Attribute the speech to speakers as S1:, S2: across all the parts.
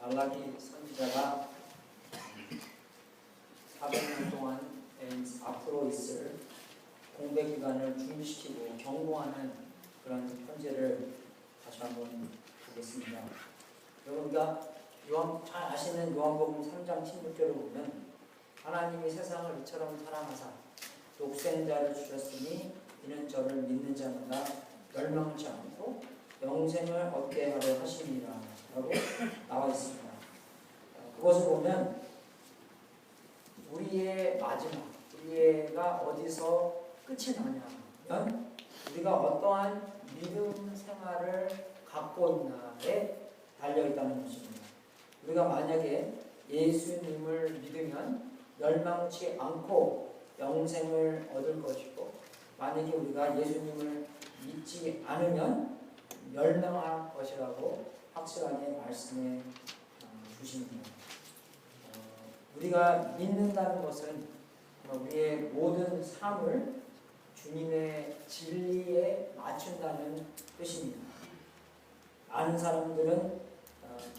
S1: 말라기 선지자가 400년 동안 앞으로 있을 공백 기간을 준비시키고 경고하는 그런 편지를 다시 한번 보겠습니다. 여러분가 잘 아시는 요한복음 3장 16절을 보면 하나님이 세상을 이처럼 사랑하사 독생자를 주셨으니 이는 저를 믿는 자마다 멸망치 않고 영생을 얻게 하려 하심이라 라고 나와 있습니다. 그것을 보면 우리의 마지막, 우리가 어디서 끝이 나냐면 우리가 어떠한 믿음 생활을 갖고 있나에 달려있다는 것입니다. 우리가 만약에 예수님을 믿으면 멸망치 않고 영생을 얻을 것이고, 만약에 우리가 예수님을 믿지 않으면 멸망할 것이라고 확실하게 말씀해 주십니다. 우리가 믿는다는 것은 우리의 모든 삶을 주님의 진리에 맞춘다는 뜻입니다. 많은 사람들은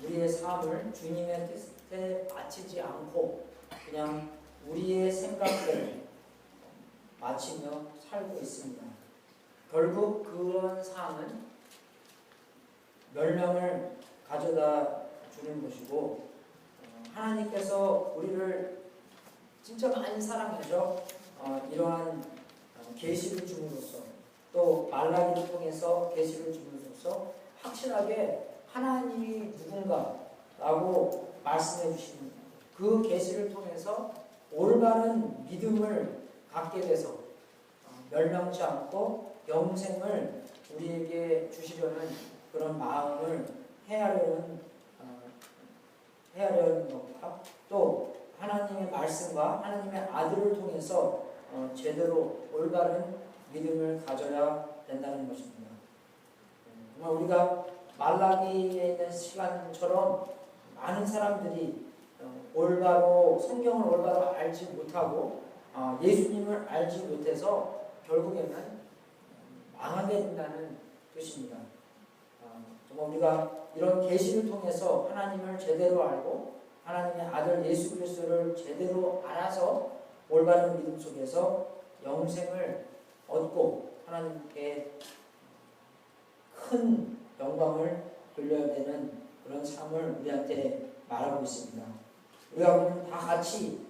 S1: 우리의 삶을 주님의 뜻에 맞추지 않고 그냥 우리의 생각대로 맞추며 살고 있습니다. 결국 그런 삶은 멸망을 가져다 주는 것이고, 하나님께서 우리를 진짜 많이 사랑해서 이러한 계시를 줌으로써, 또 말라기를 통해서 계시를 줌으로써 확실하게 하나님이 누군가라고 말씀해 주시는 그 계시를 통해서 올바른 믿음을 갖게 돼서 멸망치 않고 영생을 우리에게 주시려는 그런 마음을 헤아려는 것과, 또 하나님의 말씀과 하나님의 아들을 통해서 제대로 올바른 믿음을 가져야 된다는 것입니다. 정말 우리가 말라기에 있는 시간처럼 많은 사람들이 올바로 성경을 올바로 알지 못하고 예수님을 알지 못해서 결국에는 망하게 된다는 뜻입니다. 정말 우리가 이런 계시를 통해서 하나님을 제대로 알고 하나님의 아들 예수 그리스도를 제대로 알아서 올바른 믿음 속에서 영생을 얻고 하나님께 큰 영광을 돌려야 되는 그런 삶을 우리한테 말하고 있습니다. 우리가 그럼 다 같이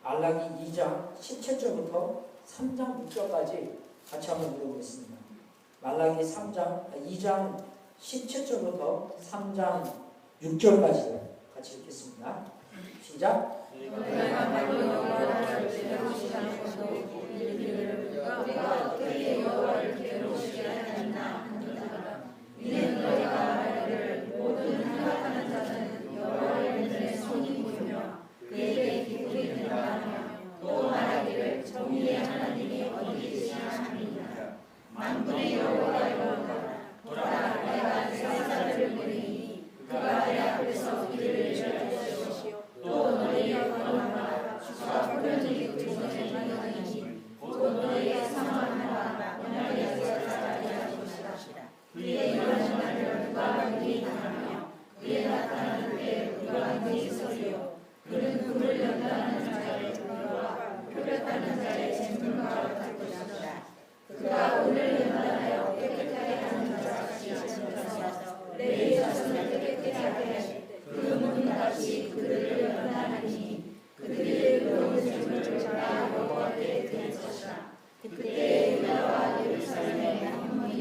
S1: 말라기 2장 17절부터 3장 6절까지 같이 한번 읽어보겠습니다. 말라기 2장 17절부터 3장 6절까지 같이 읽겠습니다. 시작.
S2: 너희가 말로 여호와를 괴로우시지 않고도 우리가 어떻게 여호와를 괴로우시게 하였나 하니라. 이는 너희가 말하기를 모든 생각하는 자는 여호와를 믿는 손이 보이며 그에게 기쁨이 된다 하며, 또 말하기를 정의의 하나님이 어디 계시냐 하니라. 만군의 여호와가 이르노라. 보라, 내가 세상을 보내니 그가 내 앞에서 길을 열어주시오. 또 너희의 건너가 주가 호련히 조정하니 곧 너희의 상황과 원하여서 자라게 하시라. 그의 일하는 날을 누가 능히 당하며 그의 나타나는 때 누가 능히 서리요. 그는 금을 연다는 자의 도와 표렸다는 자의 쟁문과 같을 것이라. 그가 오늘 연단하여 깨끗하게 하는 자같이 하셔서 내 자손을 깨끗하게 하실 때 그 문같이 그들을 연단하니 그들이 의로운 쟁을 나 여호와께 드릴 것이라. 그때 유다와 예루살렘의 영혼이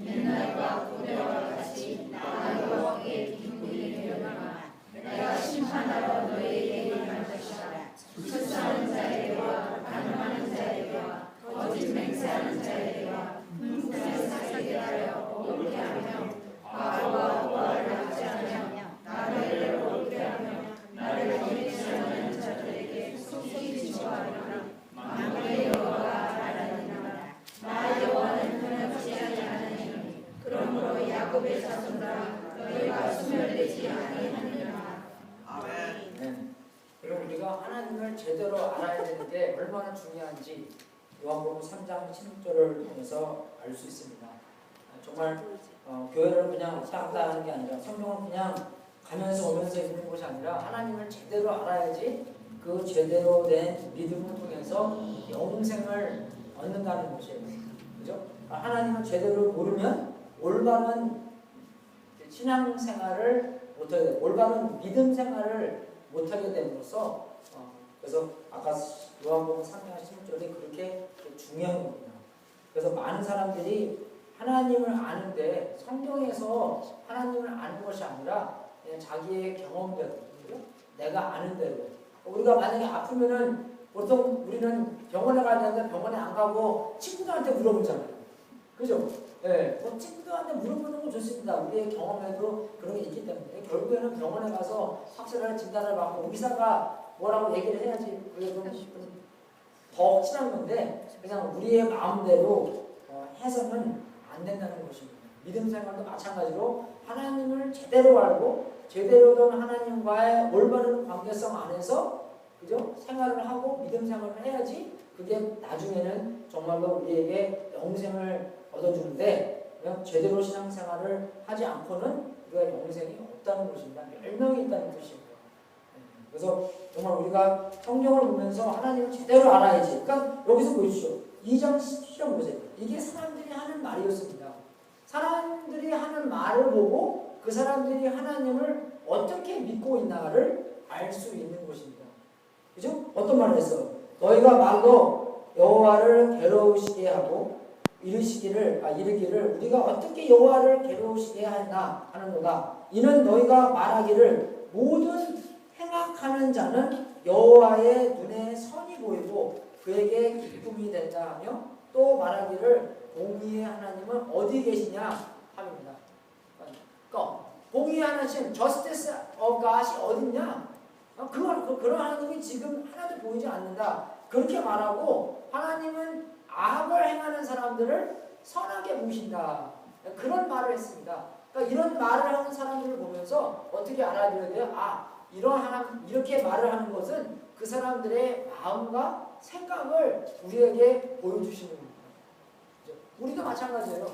S2: 옛날과 고대와 같이 나 여호와께 기쁨이 되려나가 내가 심판하러 너희에게 임할 것이라. 수사하는 자에게와 가늠하는 자에게와 거짓 맹세하는 자에게와 흠없는 사기에 하여 어둡게 하며 과거와 보아를 하지 않으며 나를 어둡게 하며 나를 거짓하는 자들에게 속히 지워하리라. 만군의 여호와가 말하느니라. 나 여호와는 변함없이 하나님, 그러므로 야곱의 자손들아 너희가 소멸되지 아니하느니라.
S1: 아멘. 네. 그럼 우리가 하나님을 제대로 알아야 되는 게 얼마나 중요한지 요한복음 3장 16절을 통해서 알 수 있습니다. 정말 교회를 그냥 왔다 갔다 하는 게 아니라 성경을 그냥 가면서 오면서 있는 것이 아니라 하나님을 제대로 알아야지 그 제대로 된 믿음을 통해서 영생을 얻는다는 것이에요. 그죠? 하나님을 제대로 모르면 올바른 신앙생활을 못하게 돼요. 올바른 믿음 생활을 못하게 됨으로써 그래서 아까 요한복음 3장 16절이 그렇게 중요한 겁니다. 그래서 많은 사람들이 하나님을 아는데 성경에서 하나님을 아는 것이 아니라 그냥 자기의 경험대로 내가 아는 대로 우리가 만약에 아프면은 보통 우리는 병원에 가야 되는데 병원에 안 가고 친구들한테 물어보잖아요. 그죠? 예, 뭐 친구들한테 물어보는 건 좋습니다. 우리의 경험에도 그런 게 있기 때문에 결국에는 병원에 가서 확실한 진단을 받고 의사가 뭐라고 얘기를 해야지 그게 좀 더 확실한 건데 그냥 우리의 마음대로 해서는 안 된다는 것입니다. 믿음 생활도 마찬가지로 하나님을 제대로 알고 제대로 된 하나님과의 올바른 관계성 안에서 그죠? 생활을 하고 믿음 생활을 해야지 그게 나중에는 정말로 우리에게 영생을 얻어주는데 그냥 제대로 신앙생활을 하지 않고는 우리가 영생이 없다는 것입니다. 멸망이 있다는 뜻입니다. 그래서 정말 우리가 성경을 보면서 하나님을 제대로 알아야지. 그러니까 여기서 보십시오. 2장 17절 보세요. 이게 사람들이 하는 말이었습니다. 사람들이 하는 말을 보고 그 사람들이 하나님을 어떻게 믿고 있나를 알 수 있는 것입니다. 그죠? 어떤 말을 했어요? 너희가 말로 여호와를 괴로우시게 하고 이르기를 우리가 어떻게 여호와를 괴로우시게 하나 하는도다. 이는 너희가 말하기를 모든 행악하는 자는 여호와의 눈에 선이 보이고 그에게 기쁨이 된다 하며 또 말하기를 공의의 하나님은 어디 계시냐 합니다. 그러니까 공의의 하나님, justice of God이 어딨냐? 그런 하나님이 지금 하나도 보이지 않는다. 그렇게 말하고 하나님은 악을 행하는 사람들을 선하게 보신다. 그런 말을 했습니다. 그러니까 이런 말을 하는 사람들을 보면서 어떻게 알아들어야 돼요? 이렇게 말을 하는 것은 그 사람들의 마음과 생각을 우리에게 보여주시는 겁니다. 우리도 마찬가지예요.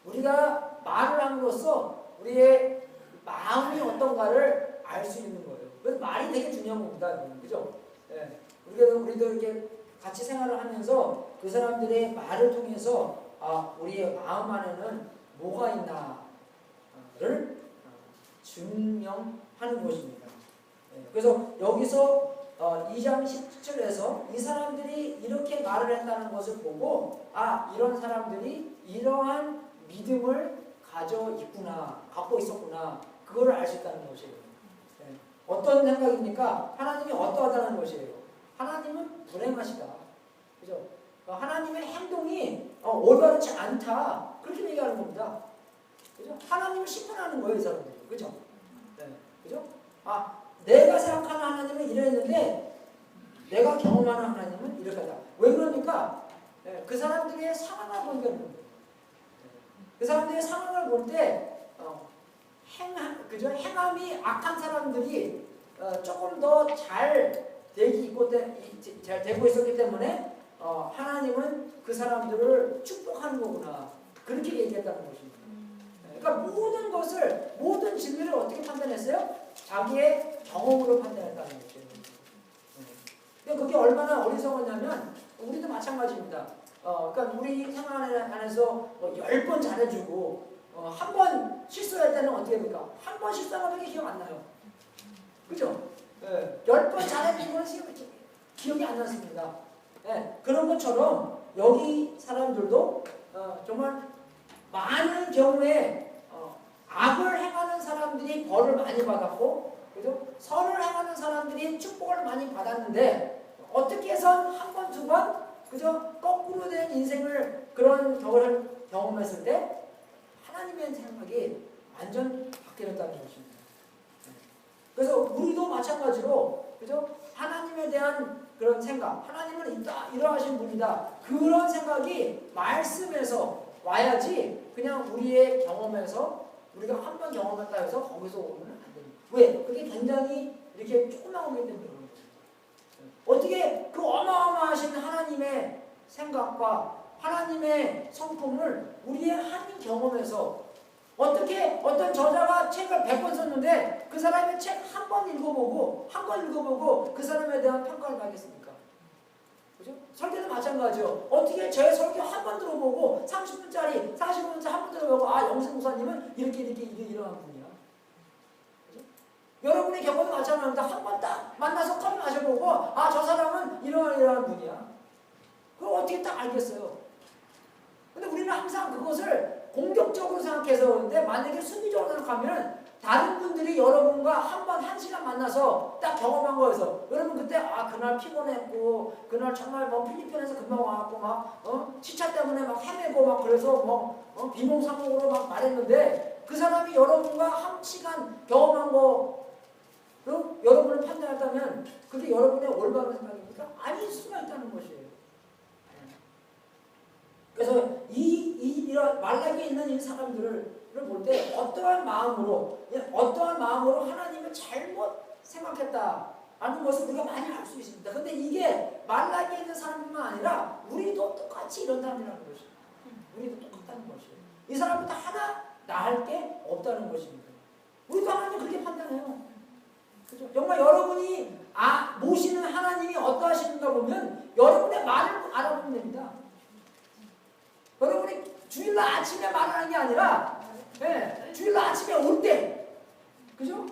S1: 우리가 말을 함으로써 우리의 마음이 어떤가를 알 수 있는 거예요. 그래서 말이 되게 중요한 겁니다. 그죠? 네. 우리도 이렇게 같이 생활을 하면서 그 사람들의 말을 통해서 우리의 마음 안에는 뭐가 있나를 증명하는 것입니다. 네. 그래서 여기서 2장 17절에서 이 사람들이 이렇게 말을 했다는 것을 보고 이런 사람들이 이러한 믿음을 갖고 있었구나. 그거를 알 수 있다는 것이에요. 네. 어떤 생각입니까? 하나님이 어떠하다는 것이에요. 하나님은 불행하시다. 그죠? 하나님의 행동이 올바르지 않다. 그렇게 얘기하는 겁니다. 그죠? 하나님을 심판하는 거예요, 이 사람들이. 그죠? 네. 그죠? 내가 생각하는 하나님은 이랬는데 내가 경험하는 하나님은 이렇게 하다. 왜 그러니까? 네. 그 사람들의 상황을 보니까 그런 거예요. 그 사람들의 상황을 볼 때 행함이 악한 사람들이 조금 더 잘 되고 있었기 때문에 하나님은 그 사람들을 축복하는 거구나. 그렇게 얘기했다는 것입니다. 그러니까 모든 진리를 어떻게 판단했어요? 자기의 경험으로 판단했다는 것이죠. 근데 그게 얼마나 어리석었냐면 우리도 마찬가지입니다. 그러니까 우리 생활 안에서 10번 잘해주고 한 번 실수할 때는 어떻게 됩니까? 한 번 실수하면 그게 기억 안 나요. 그죠? 10번 잘해준 건 기억이 안 났습니다. 그런 것처럼 여기 사람들도 정말 많은 경우에 악을 행하는 사람들이 벌을 많이 받았고, 그죠? 선을 행하는 사람들이 축복을 많이 받았는데 어떻게 해서 한 번, 두 번, 그죠? 거꾸로 된 인생을 그런 경험했을 때 하나님의 생각이 완전 바뀌었다는 것입니다. 그래서 우리도 마찬가지로, 그죠? 하나님에 대한 그런 생각, 하나님은 이러하신 분이다. 그런 생각이 말씀에서 와야지 그냥 우리의 경험에서 우리가 한 번 경험했다 해서 거기서 오면 안 됩니다. 왜? 그게 굉장히 이렇게 조금만 오기 때문에 그런 거죠. 어떻게 그 어마어마하신 어떻게 어떤 저자가 책을 100권 썼는데 그 사람의 책 한 번 읽어보고 그 사람에 대한 평가를 하겠습니까? 그죠? 설교도 마찬가지죠. 어떻게 제 설교 한 번 들어보고 30분짜리 45분짜리 한 번 들어보고 영생 목사님은 이렇게 이러한 분이야. 그죠? 여러분의 경우도 마찬가지입니다. 한 번 딱 만나서 커피 마셔보고 저 사람은 이러한 분이야. 그걸 어떻게 딱 알겠어요? 근데 우리는 항상 그것을 공격적으로 생각해서 그런데 만약에 순위적으로 생각하면 다른 분들이 여러분과 한 번 1시간 만나서 딱 경험한 거에서 여러분 그때 그날 피곤했고 그날 정말 필리핀에서 금방 와갖고 시차 때문에 헤매고 그래서 비몽사몽으로 말했는데 그 사람이 여러분과 1시간 경험한 거로 여러분을 판단했다면 그게 여러분의 올바른 생각입니까? 아닐 수가 있다는 것이에요. 그래서 이런 말라기에 있는 이 사람들을 볼 때 어떠한 마음으로 하나님을 잘못 생각했다라는 것을 우리가 많이 알 수 있습니다. 근데 이게 말라기에 있는 사람뿐만 아니라 우리도 똑같이 이런 사람이라는 것이에요. 우리도 똑같다는 것이에요. 이 사람보다 하나 나을 게 없다는 것입니다. 우리도 하나님 그렇게 판단해요. 그죠? 정말 여러분이 모시는 하나님이 어떠하신가 보면 여러분의 말을 알아보면 됩니다. 여러분이 주일날 아침에 말하는 게 아니라 주일날 아침에 올 때 그죠?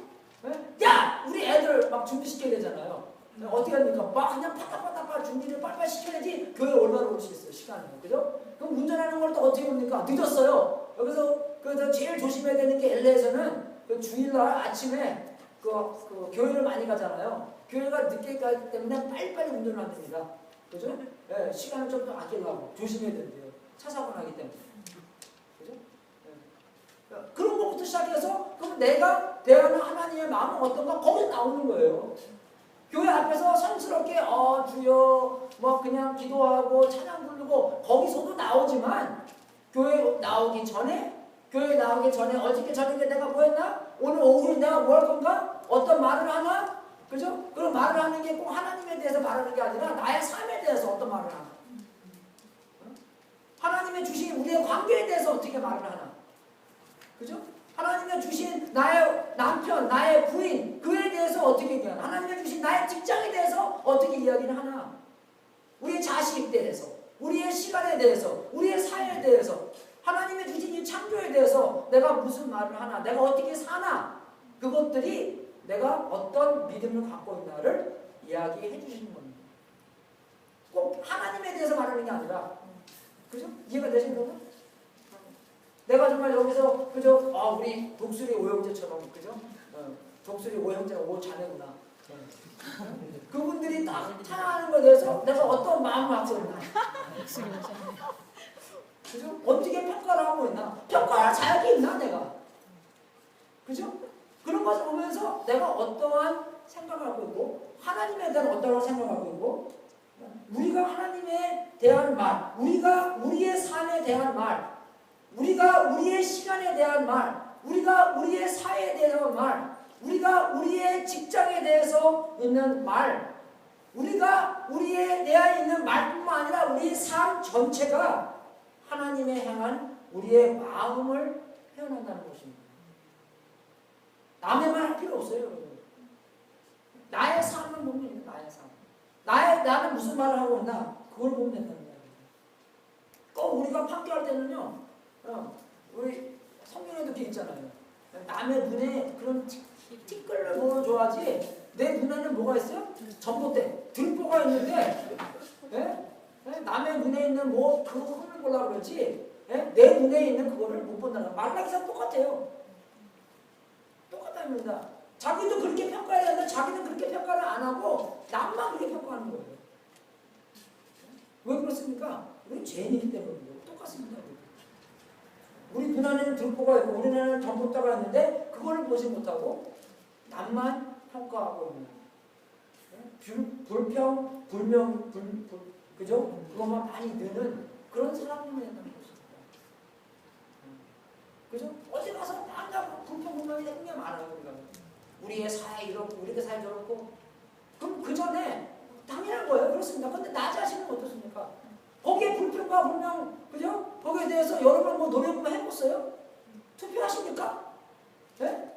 S1: 야! 우리 애들 준비시켜야 되잖아요. 어떻게 합니까? 그냥 파닥파닥 준비를 빨리빨리 시켜야지 교회 얼마나 올 수 있어요, 시간을. 그죠? 그럼 운전하는 걸 또 어떻게 합니까? 늦었어요. 그래서 제일 조심해야 되는 게 LA에서는 그 주일날 아침에 그 교회를 많이 가잖아요. 교회가 늦게 가기 때문에 빨리빨리 운전을 안 됩니다. 그죠? 시간을 좀 더 아끼려고 조심해야 된대요. 차 사고 나기 때문에. 그죠? 그런 것부터 시작해서 그럼 내가 대하는 하나님의 마음은 어떤가 거기서 나오는 거예요. 교회 앞에서 성스럽게 주여 그냥 기도하고 찬양 부르고 거기서도 나오지만 교회 나오기 전에 어저께 저녁에 내가 뭐 했나? 오늘 오후에 내가 뭐 할 건가? 어떤 말을 하나? 그죠? 그런 말을 하는 게 꼭 하나님에 대해서 말하는 게 아니라 나의 삶에 대해서 어떤 말을 하나? 하나님의 주신 우리의 관계에 대해서 어떻게 말을 하나? 그죠? 하나님의 주신 나의 남편, 나의 부인, 그에 대해서 어떻게 얘기하나? 하나님의 주신 나의 직장에 대해서 어떻게 이야기를 하나? 우리의 자식에 대해서, 우리의 시간에 대해서, 우리의 사회에 대해서, 하나님의 주신 이 창조에 대해서 내가 무슨 말을 하나? 내가 어떻게 사나? 그것들이 내가 어떤 믿음을 갖고 있나를 이야기해 주시는 겁니다. 꼭 하나님에 대해서 말하는 게 아니라 그죠? 이해가 되시는 거죠? 내가 정말 여기서 그죠? 우리 독수리 오형제처럼 그죠? 독수리 오형제가 오자매구나. 그분들이 딱 찬양하는 것에 대해서 내가 어떤 마음을 갖고 있나? 그죠? 어떻게 평가를 하고 있나? 평가할 자격이 있나 내가? 그죠? 그런 것을 보면서 내가 어떠한 생각을 하고 있고 하나님에 대한 어떠한 생각을 하고 있고 우리가 하나님에 대한 말, 우리가 우리의 삶에 대한 말, 우리가 우리의 시간에 대한 말, 우리가 우리의 사회에 대한 말, 우리가 우리의 직장에 대해서 있는 말, 우리가 우리에 대해 있는 말뿐만 아니라 우리의 삶 전체가 하나님에 향한 우리의 마음을 표현한다는 것입니다. 남의 말 할 필요 없어요, 여러분. 나의 삶을 보면 있는 나의 삶. 나는 무슨 말을 하고 있나? 그걸 보면 된다는 거예요. 꼭 우리가 판결할 때는요, 우리 성경에도 이렇게 있잖아요. 남의 눈에 그런 티끌을 보여줘야지 내 눈에는 뭐가 있어요? 전봇대, 들보가 있는데, 남의 눈에 있는 그거 흠을 보려고 그러지, 내 눈에 있는 그거를 못 본다는 거예요. 말라기랑 똑같아요. 똑같답니다. 자기도 그렇게 평가해야 되는데 자기는 그렇게 평가를 안 하고 남만 그렇게 평가하는 거예요. 왜 그렇습니까? 우리 죄인이기 때문이에요. 똑같습니다. 우리 눈 안에는 들보가 있고 우리 눈에는 전봇대가 있는데 그거를 보지 못하고 남만 평가하고 있는 불평, 불명, 그죠? 그것만 많이 느는 그런 사람이 된다는 것입니다. 그죠? 어디 가서 만나고 불평불명이 굉장히 많아요. 우리의 사회 이렇고 우리의 사회 저렇고 그럼 그 전에 당연한 거예요. 그렇습니다. 근데 나 자신은 어떻습니까? 거기에 불평과 불명, 그죠? 거기에 대해서 여러 번 노력을 해봤어요? 투표하십니까? 네?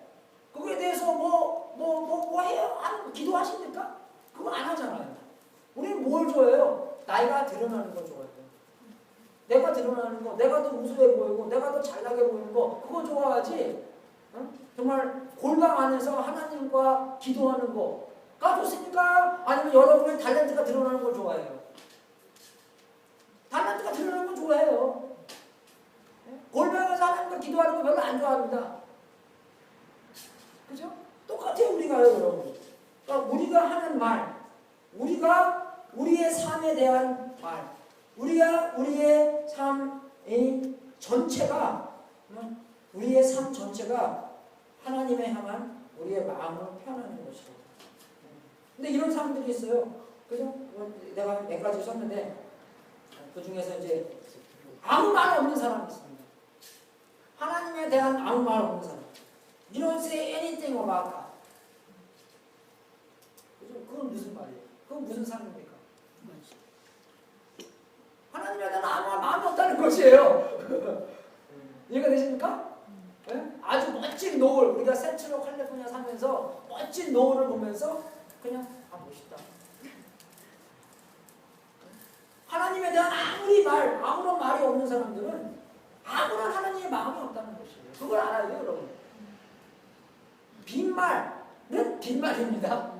S1: 그거에 대해서 뭐 해요? 기도하십니까? 그거 안 하잖아요. 우리는 뭘 좋아해요? 나이가 드러나는 거 좋아해요. 내가 드러나는 거, 내가 더 우수해 보이고, 내가 더 잘나게 보이는 거, 그거 좋아하지. 정말 골방 안에서 하나님과 기도하는 거가 좋습니까? 아니면 여러분의 탤런트가 드러나는 걸 좋아해요? 탤런트가 드러나는 걸 좋아해요. 골방에서 하나님과 기도하는 거 별로 안 좋아합니다. 그죠? 똑같아요, 우리가요, 여러분. 그러니까 우리가 하는 말, 우리가 우리의 삶에 대한 말, 우리가 우리의 삶의 전체가, 우리의 삶 전체가 하나님에 향한 우리의 마음을 표현하는 것이고. 근데 이런 사람들이 있어요. 그죠? 내가 몇 가지 썼는데, 그 중에서 이제 아무 말 없는 사람이 있습니다. 하나님에 대한 아무 말 없는 사람. You don't say anything about God. 그죠? 그건 무슨 말이에요? 그건 무슨 삶입니까? 하나님에 대한 아무 마음이 없다는 것이에요. 이해가 되십니까? 네? 아주 멋진 노을, 우리가 센트럴 캘리포니아 살면서 멋진 노을을 보면서 그냥 멋있다. 하나님에 대한 아무런 말이 없는 사람들은 아무런 하나님의 마음이 없다는 것이에요. 그걸 알아야 돼요, 여러분. 빈말은 빈말입니다.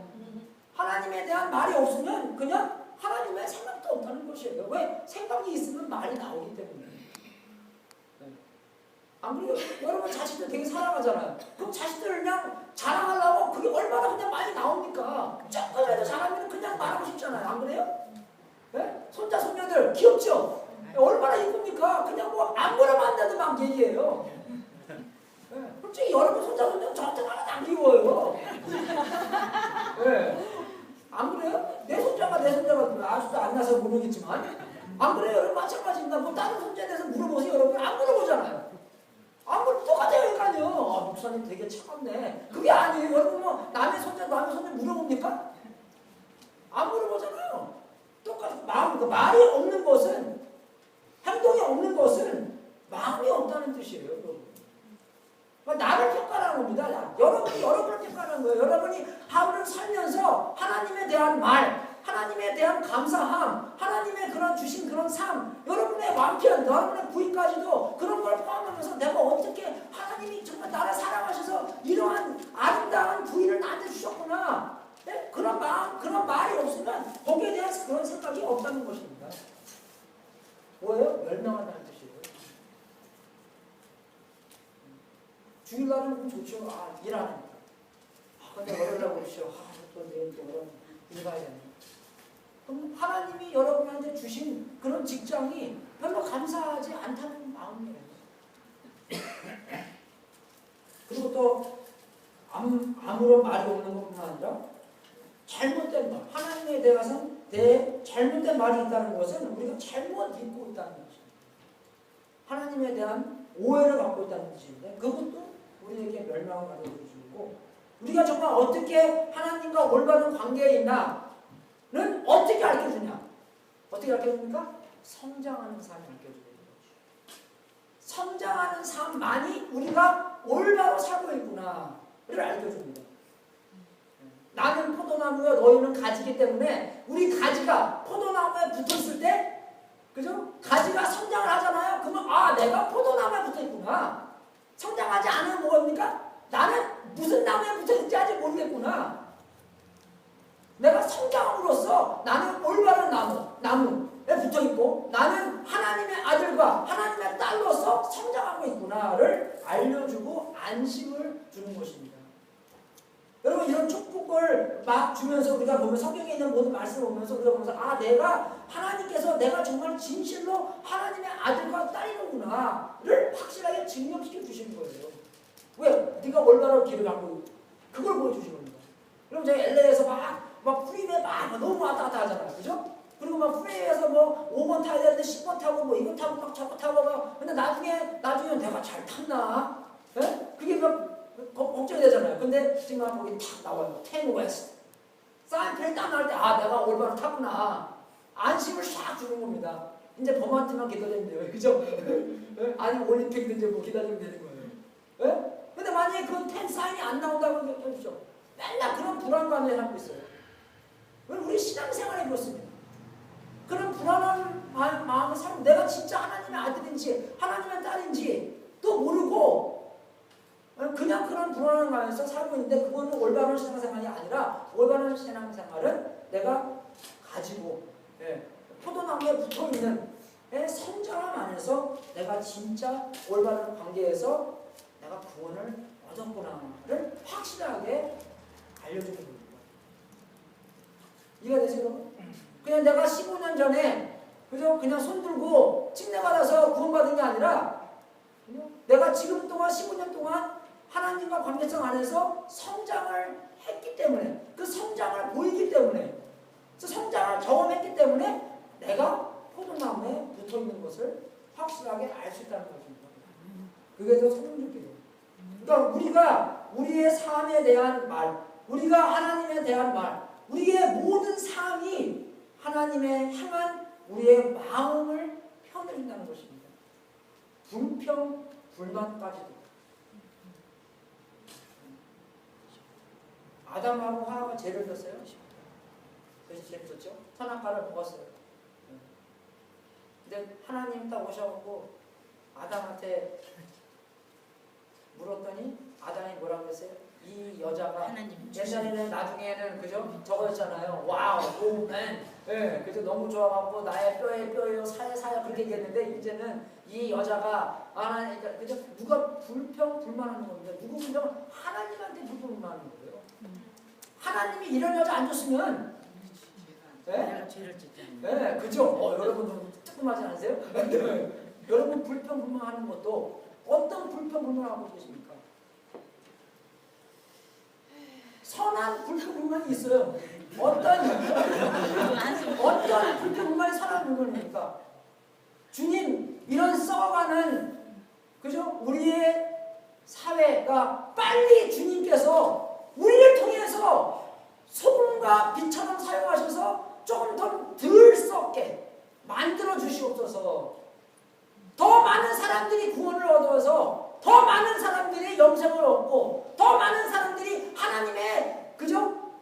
S1: 하나님에 대한 말이 없으면 그냥 하나님의 생각도 없다는 것이에요. 왜? 생각이 있으면 말이 나오기 때문에. 네. 안 그래요? 여러분 자식들 되게 사랑하잖아요. 그럼 자식들을 그냥 자랑하려고 그게 얼마나 그냥 많이 나옵니까? 조금이라도 잘하면 그냥 말하고 싶잖아요. 안 그래요? 네? 손자 손녀들 귀엽죠? 얼마나 이쁩니까? 그냥 뭐 아무나 만나도 막 얘기해요. 네. 솔직히 여러분 손자 손녀 저한테 하나도 안 귀여워요. 네. 안 그래요? 내 손자가 아직도 안 나서 모르겠지만 안 그래요? 여러분 마찬가지입니다. 뭐 다른 손자에 대해서 물어보세요. 여러분 안 물어보잖아요. 안 물어 똑같아요. 그러니까요. 목사님 되게 차갑네. 그게 아니에요. 여러분 뭐 남의 손자 물어봅니까? 안 물어보잖아요. 똑같은 말이 없는 것은, 행동이 없는 것은 마음이 없다는 뜻이에요, 여러분. 나를 평가하는 겁니다. 여러분이 여러분을 평가하는 거예요. 여러분이 하루를 살면서 하나님에 대한 말, 하나님에 대한 감사함, 하나님의 그런 주신 그런 삶, 여러분의 완편, 여러분의 부인까지도 그런 걸 포함하면서 내가 어떻게 하나님이 정말 나를 사랑하셔서 이러한 아름다운 부인을 나한테 주셨구나. 네? 그런 마음, 그런 말이 없으면 거기에 대한 그런 생각이 없다는 것입니다. 뭐예요? 멸망한다는 뜻이에요. 주일날은 좋죠. 일 안 하니까. 근데 월요일날 오시죠. 또 내일 또 일 가야 되네. 그럼 하나님이 여러분한테 주신 그런 직장이 별로 감사하지 않다는 마음이에요. 그리고 또 아무런 말이 없는 것뿐만 아니라 잘못된 말, 하나님에 대해서 잘못된 말이 있다는 것은 우리가 잘못 믿고 있다는 것입니다. 하나님에 대한 오해를 갖고 있다는 뜻인데 그것도 우리에게 멸망을 가져주고 우리가 정말 어떻게 하나님과 올바른 관계에 있나는 어떻게 알려주냐? 어떻게 알려줍니까? 성장하는 삶을 알려주는 거죠. 성장하는 삶만이 우리가 올바로 살고 있구나를 알려줍니다. 나는 포도나무여 너희는 가지기 때문에 우리 가지가 포도나무에 붙었을 때 그죠? 가지가 성장을 하잖아요. 그러면 내가 포도나무에 붙어있구나. 성장하지 않으면 뭐입니까? 나는 무슨 나무에 붙어있는지 아직 모르겠구나. 내가 성장함으로써 나는 올바른 나무에 붙어있고 나는 하나님의 아들과 하나님의 딸로서 성장하고 있구나를 알려주고 안심을 주는 것입니다. 여러분 이런 축복을 막 주면서 우리가 보면 성경에 있는 모든 말씀을 보면서 우리가 보면서 내가 하나님께서 내가 정말 진실로 하나님의 아들과 딸이구나를 확실하게 증명시켜 주시는 거예요. 왜? 네가 올바른 길을 갖고 그걸 보여주시는 겁니다. 그럼 제가 LA에서 막 프리웨이 너무 왔다 갔다 하잖아요. 그죠? 그리고 막 프리웨이에서 5번 타야 되는데 10번 타고 이거 타고 막 저거 타고 근데 나중에 내가 잘 탔나? 네? 그게 걱정이 되잖아요. 근데 지금 거기 탁 나와요. 10 웨스트. 사인펜이 딱 나올 때 내가 올바로 탔구나. 안심을 싹 주는 겁니다. 이제 범한테만 기다리면 돼요. 그죠? 아니 올림픽 이제 기다리면 되는 거예요. 예? 근데 만약에 그 10 사인이 안 나온다고 해보십시오. 맨날 그런 불안감에 살고 있어요. 우리 신앙생활에 그렇습니다. 그런 불안한 마음을 살고 내가 진짜 하나님의 아들인지 하나님의 딸인지 또 모르고 그냥 그런 불안한 마음에서 살고 있는데 그거는 올바른 신앙생활이 아니라 올바른 신앙생활은 내가 가지고 포도나무에 붙어있는 성장함 안에서 내가 진짜 올바른 관계에서 내가 구원을 얻었구나를 확실하게 알려주는 겁니다. 이해가 되세요, 여러분? 그냥 내가 15년 전에 그냥 손 들고 침례받아서 구원받은 게 아니라 내가 지금 동안 15년 동안 하나님과 관계성 안에서 성장을 했기 때문에 그 성장을 보이기 때문에 그 성장을 경험했기 때문에 내가 포도나무에 붙어있는 것을 확실하게 알 수 있다는 것입니다. 그게 더 성경적이에요. 그러니까 우리가 우리의 삶에 대한 말, 우리가 하나님에 대한 말, 우리의 모든 삶이 하나님의 향한 우리의 마음을 표현해준다는 것입니다. 불평, 불만까지도. 아담하고 하와가 죄를 졌어요. 그래서 죄를 졌죠. 선악과를 먹었어요. 근데 하나님 딱 오셔갖고 아담한테 물었더니 아담이 뭐라고 했어요? 이 여자가 옛날에는 나중에는 그죠? 저거였잖아요. 와우, 오맨. 예, 그죠? 너무 좋아갖고 나의 뼈에 뼈예요, 살에 살에 그렇게 얘기했는데 이제는 이 여자가 그러니까 그죠? 누가 불평 불만하는 겁니다. 누구 불평? 하나님한테 불평 불만하는 거예요. 하나님이 이런 여자 안 줬으면
S2: 내가 죄를 짓잖아요.
S1: 네, 그죠? 여러분 좀 뜨끔하지 않으세요? 여러분 불평 불만하는 것도 어떤 불평 불만하고 계십니까? 선한 불평 불만이 있어요. 어떤 불평 불만이 선한 불만입니까? 주님, 이런 썩어가는 그죠? 우리의 사회가 빨리 주님께서 우리를 통해서 소금과 빛처럼 사용하셔서 조금 더 덜 썩게 만들어 주시옵소서. 더 많은 사람들이 구원을 얻어서 더 많은 사람들이 영생을 얻고 더 많은 사람들이 하나님의 그죠?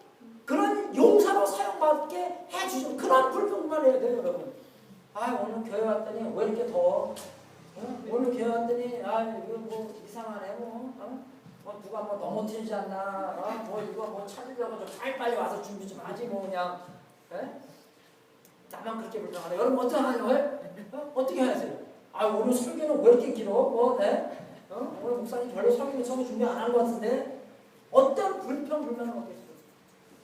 S1: 그런 용사로 사용받게 해주시고 그런 불평만 해야 돼요, 여러분. 오늘 교회 왔더니 왜 이렇게 더워? 오늘 교회 왔더니 이거 뭐 이상하네 누가 뭐 넘어뜨리지 않나? 이거 찾으려고 좀 빨리 와서 준비 좀 하지 그냥. 나만 그렇게 불평하네. 여러분 어떡하나요? 어떻게 해야지? 오늘 설교는 왜 이렇게 길어? 오늘 목사님 별로 설교 준비 안 한 것 같은데? 어떤 불평을 하겠어요?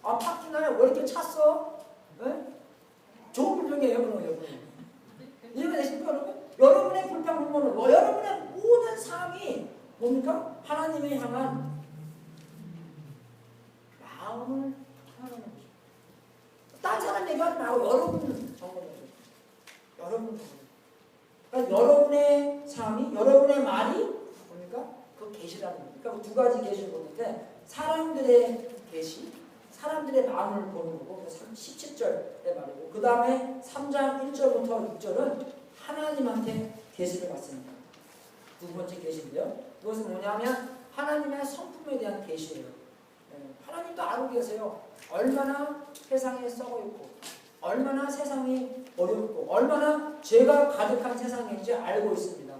S1: 팍기나요? 왜 이렇게 찼어? 좋은 불평이에요, 그럼 여러분. 이해가 되십니까, 여러분? 여러분의 불평 불만은 여러분의 모든 삶이 뭡니까? 하나님을 향한 마음을 표현하는 거죠. 딴 사람 얘기하지 말고 여러분 정보를 여러분 그러니까 여러분의 삶이 여러분의 말이 뭡니까? 그 계시라는 겁니다. 그러니까 두 가지 계시를 보는데 사람들의 계시, 사람들의 마음을 보는 거고 17절의 말이고 그 다음에 3장 1절부터 6절은 하나님한테 계시를 받습니다. 두 번째 계시인데요. 그것은 뭐냐면 하나님의 성품에 대한 계시예요. 하나님도 알고 계세요. 얼마나 세상에 썩어 있고 얼마나 세상이 어렵고 얼마나 죄가 가득한 세상인지 알고 있습니다.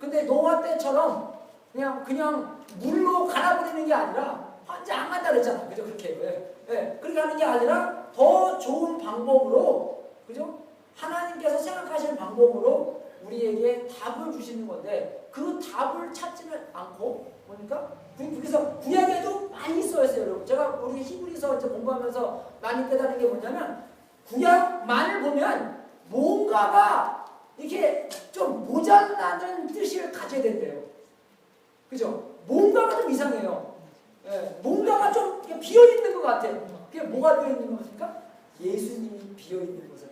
S1: 근데 노아 때처럼 그냥 물로 갈아버리는 게 아니라 이제 안 간다 그랬잖아. 그죠? 그렇게 그렇게 하는 게 아니라 더 좋은 방법으로 그죠? 하나님께서 생각하시는 방법으로 우리에게 답을 주시는 건데 그 답을 찾지는 않고 보니까 그래서 구약에도 많이 써있어요, 여러분. 제가 우리 히브리서 이제 공부하면서 많이 깨달은 게 뭐냐면 구약만을 보면 뭔가가 이렇게 좀 모자라는 뜻을 가져야 된대요. 그죠? 뭔가가 좀 이상해요. 뭔가가 좀 비어있는 것 같아요. 그게 뭐가 비어있는 겁니까? 예수님이 비어있는 것을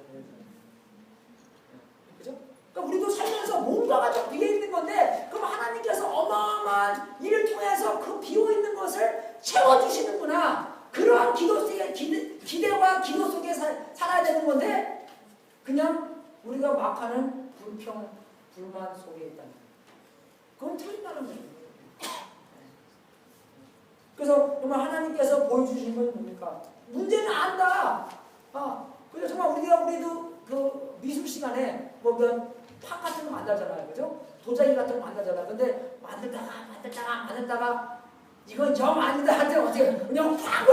S1: 그죠? 그러니까 우리도 살면서 뭔가가 좀 비어있는 건데 그럼 하나님께서 어마어마한 일을 통해서 그 비어있는 것을 채워주시는구나. 그러한 기도 속에 기대와 기도 속에 살아야 되는 건데 그냥 우리가 막 하는 불평, 불만 속에 있다는 거예요. 그건 틀린다는 거예요. 그래서 정말 하나님께서 보여주신 건 뭡니까? 문제는 안다. 그래서 정말 우리도 그 미술 시간에 뭐 그런 팍 같은 거 만들잖아요, 그죠? 도자기 같은 거 만들잖아요. 근데 만들다가 이건 정 아니다 할 때 어떻게 그냥 팍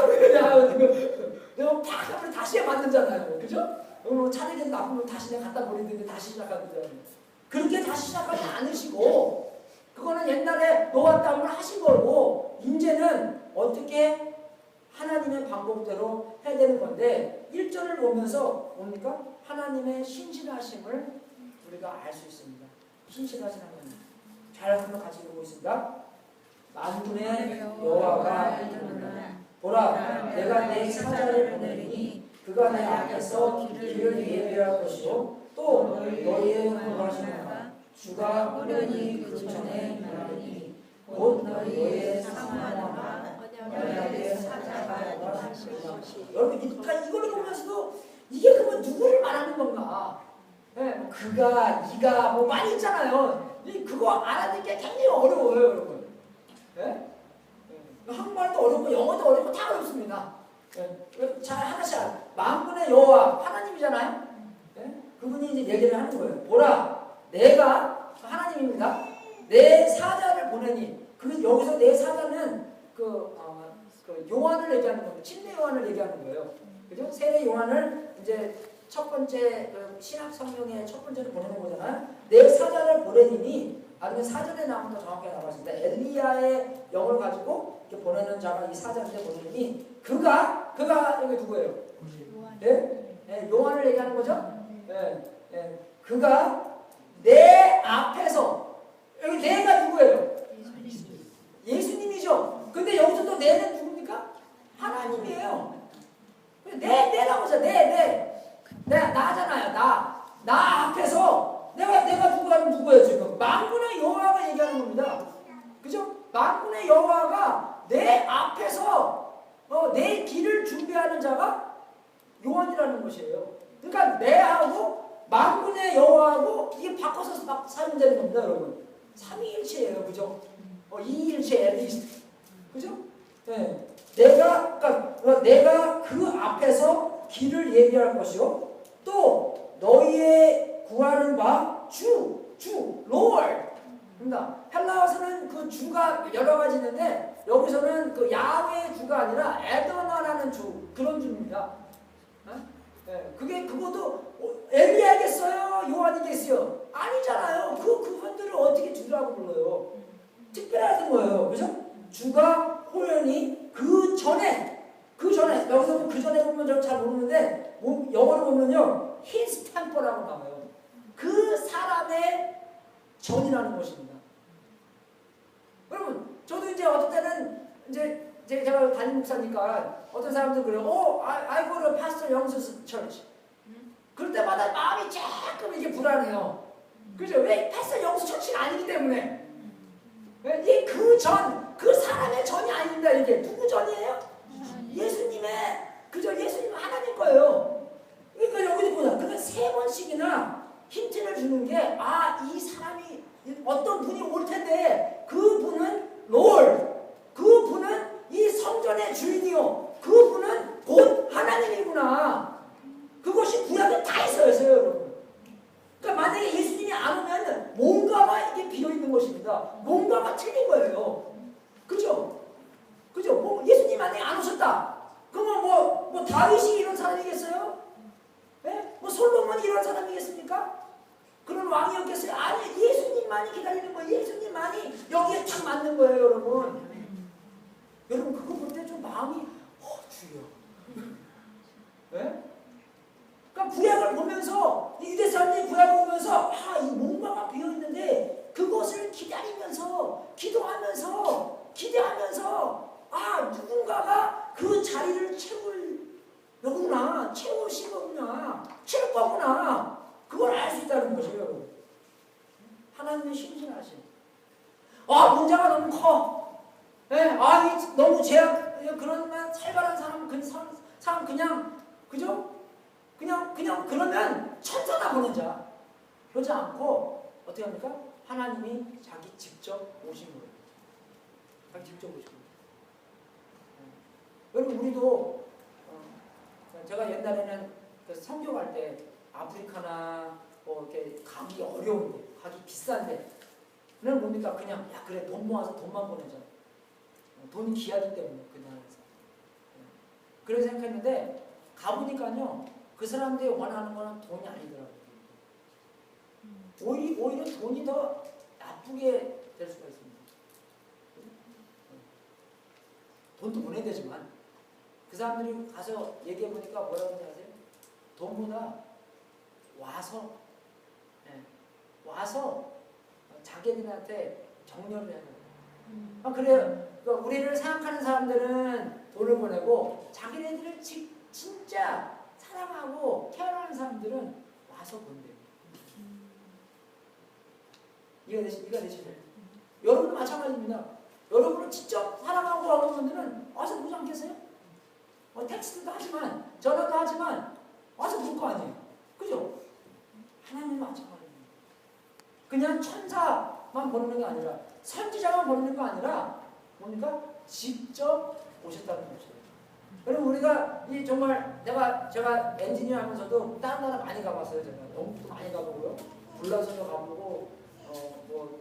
S1: 그냥 팍 하면 다시 만들잖아요, 그죠? 차례는 나쁘면 다시 내가 갖다 버리든지 다시 시작하든지. 그렇게 다시 시작하지 않으시고 그거는 옛날에 노았다움을 하신 거고 이제는 어떻게 하나님의 방법대로 해야 되는 건데 1절을 보면서 뭡니까? 하나님의 신실하심을 우리가 알 수 있습니다. 신실하신 하나님. 잘 한번 같이 보고 있습니다. 만군의 여호와가 보라 내가 내 사자를 보내리니 그가 내 앞에서 길을 예비할 것이요 또 너희의 구하시노라 주가 호련히 그 전에 말하니 곧 너희의 상하나가 언약의 사자가 하실 것이. 여러분 그러니까 이걸 보면서도 이게 그러면 누구를 말하는 건가? 네, 그가 이가 뭐 많이 있잖아요. 그거 알아듣기가 굉장히 어려워요, 여러분. 네? 한국말도 어렵고 영어도 어렵고 다 어렵습니다. 네? 잘 하나씩 만군의 여호와 하나님이잖아요. 네? 그분이 이제 얘기를 하는 거예요. 보라, 내가 하나님입니다. 내 사자를 보내니 여기서 내 사자는 그 요한을 얘기하는 겁니다. 침례 요한을 얘기하는 거예요. 그죠? 세례 요한을 이제 첫 번째 신약 성경의 첫 번째로 보내는 거잖아요. 내 사자를 보내니 아니면 사전에 나오면 더 정확하게 나왔습니다. 엘리야의 영을 가지고 이렇게 보내는 자가 이 사자한테 보내니 그가 여기 누구예요? 네? 요한을 얘기하는 거죠? 네. 그가 내 앞에서 여기 내가 누구예요? 예수님이죠. 근데 여기서 또 내는 누굽니까? 하나님이에요. 내라고 하죠. 나잖아요. 나 앞에서 내가 누구예요 지금? 만군의 여호와가 얘기하는 겁니다. 그죠? 만군의 여호와가 내 앞에서 내 길을 준비하는 자가 요한이라는 것이에요. 그러니까 내하고 만군의 여호와하고 이게 바꿔서 막 사용되는 겁니다, 여러분. 삼위일체예요, 그죠? 이일체 앨리스트, 그죠? 네. 내가 그 앞에서 길을 예비할 것이요 또 너희의 구하는 바 주 롤드입니다. 헬라어에서는 그 주가 여러 가지 있는데 여기서는 그 야훼의 주가 아니라 에더나라는 주, 그런 주입니다. 네. 그것도 엘리야겠어요? 요한이겠어요? 아니잖아요. 그분들을 어떻게 주라고 불러요? 특별하던 거예요. 그죠? 주가 호연히 그 전에 여기서 그 전에 보면 저는 잘 모르는데 영어로 보면요 his temper라고 나와요. 그 사람의 전이라는 것입니다. 여러분 저도 이제 어떤 때는 이제 제가 담임 목사니까 어떤 사람들 그래요. I go to Pastor Young's church. 그럴 때마다 마음이 조금 이게 불안해요. 그죠? 왜 Pastor Young's church가 아니기 때문에. 이게 그 사람의 전이 아닙니다. 이게 누구 전이에요? 예수님의, 그죠? 예수님 하나님 거예요. 그러니까 여기 보자. 그러니까 3번씩이나 힌트를 주는 게, 이 사람이 어떤 분이 올 텐데, 그분은 롤, 그분은 이 성전의 주인이요, 그분은 곧 하나님이구나. 그것이 구약에 다 있어요, 여러분. 그러니까 만약에 예수님이 안 오면 뭔가가 이게 비어있는 것입니다. 뭔가가 틀린 거예요. 그죠? 뭐 예수님 만약에 안 오셨다. 그러면 뭐 다윗이 이런 사람이겠어요? 네? 뭐 솔로몬이 이런 사람이겠습니까? 그런 왕이었겠어요? 아니, 예수님만이 기다리는 거예요. 예수님만이 여기에 딱 맞는 거예요, 여러분. 여러분 그거 볼 때 좀 마음이 주여. 네? 그러니까 구약을 보면서 유대 사람들이 구약을 보면서 이 뭔가가 비어있는데 그것을 기다리면서 기도하면서 기대하면서 누군가가 그 자리를 채울 거구나 그걸 알 수 있다는 것이에요, 여러분. 하나님의 신실하심. 문제가 너무 커. 네? 너무 그런 살벌한 사람 그냥 그죠? 그냥 그러면 천사나 보내자. 그러지 않고 어떻게 합니까? 하나님이 자기 직접 오신 거예요. 자기 직접 오신 거예요. 여러분 우리도 제가 옛날에는 그 선교할 때 아프리카나 뭐 이렇게 가기 어려운데 가기 비싼데는 뭡니까 그냥 야 그래 돈 모아서 돈만 보내자. 돈이 귀하기 때문에 그 나라에서. 그런 생각했는데 가보니까요 그 사람들이 원하는 거는 돈이 아니더라고요. 오히려 돈이 더 나쁘게 될 수가 있습니다. 돈도 보내야 되지만 그 사람들이 가서 얘기해 보니까 뭐라고 하는지 아세요? 돈보다 와서 자기들한테 정렬을 해야 돼요. 그래요. 그러니까 우리를 생각하는 사람들은 돈을 보내고 자기네들을 진짜 사랑하고 케어하는 사람들은 와서 본대요. 이해가 되시죠? 여러분도 마찬가지입니다. 여러분을 직접 사랑하고 하는 분들은 와서 보지 않겠어요? 텍스트도 하지만 전화도 하지만 와서 볼 거 아니에요. 그죠? 하나님은 마찬가지입니다. 그냥 천사만 보는 게 아니라 선지자만 보는 게 아니라 뭡니까? 직접 오셨다는 것이에요. 그럼 우리가 이 정말 제가 엔지니어 하면서도 다른 나라 많이 가봤어요. 제가 영국도 많이 가보고요. 불란서도 가보고 뭐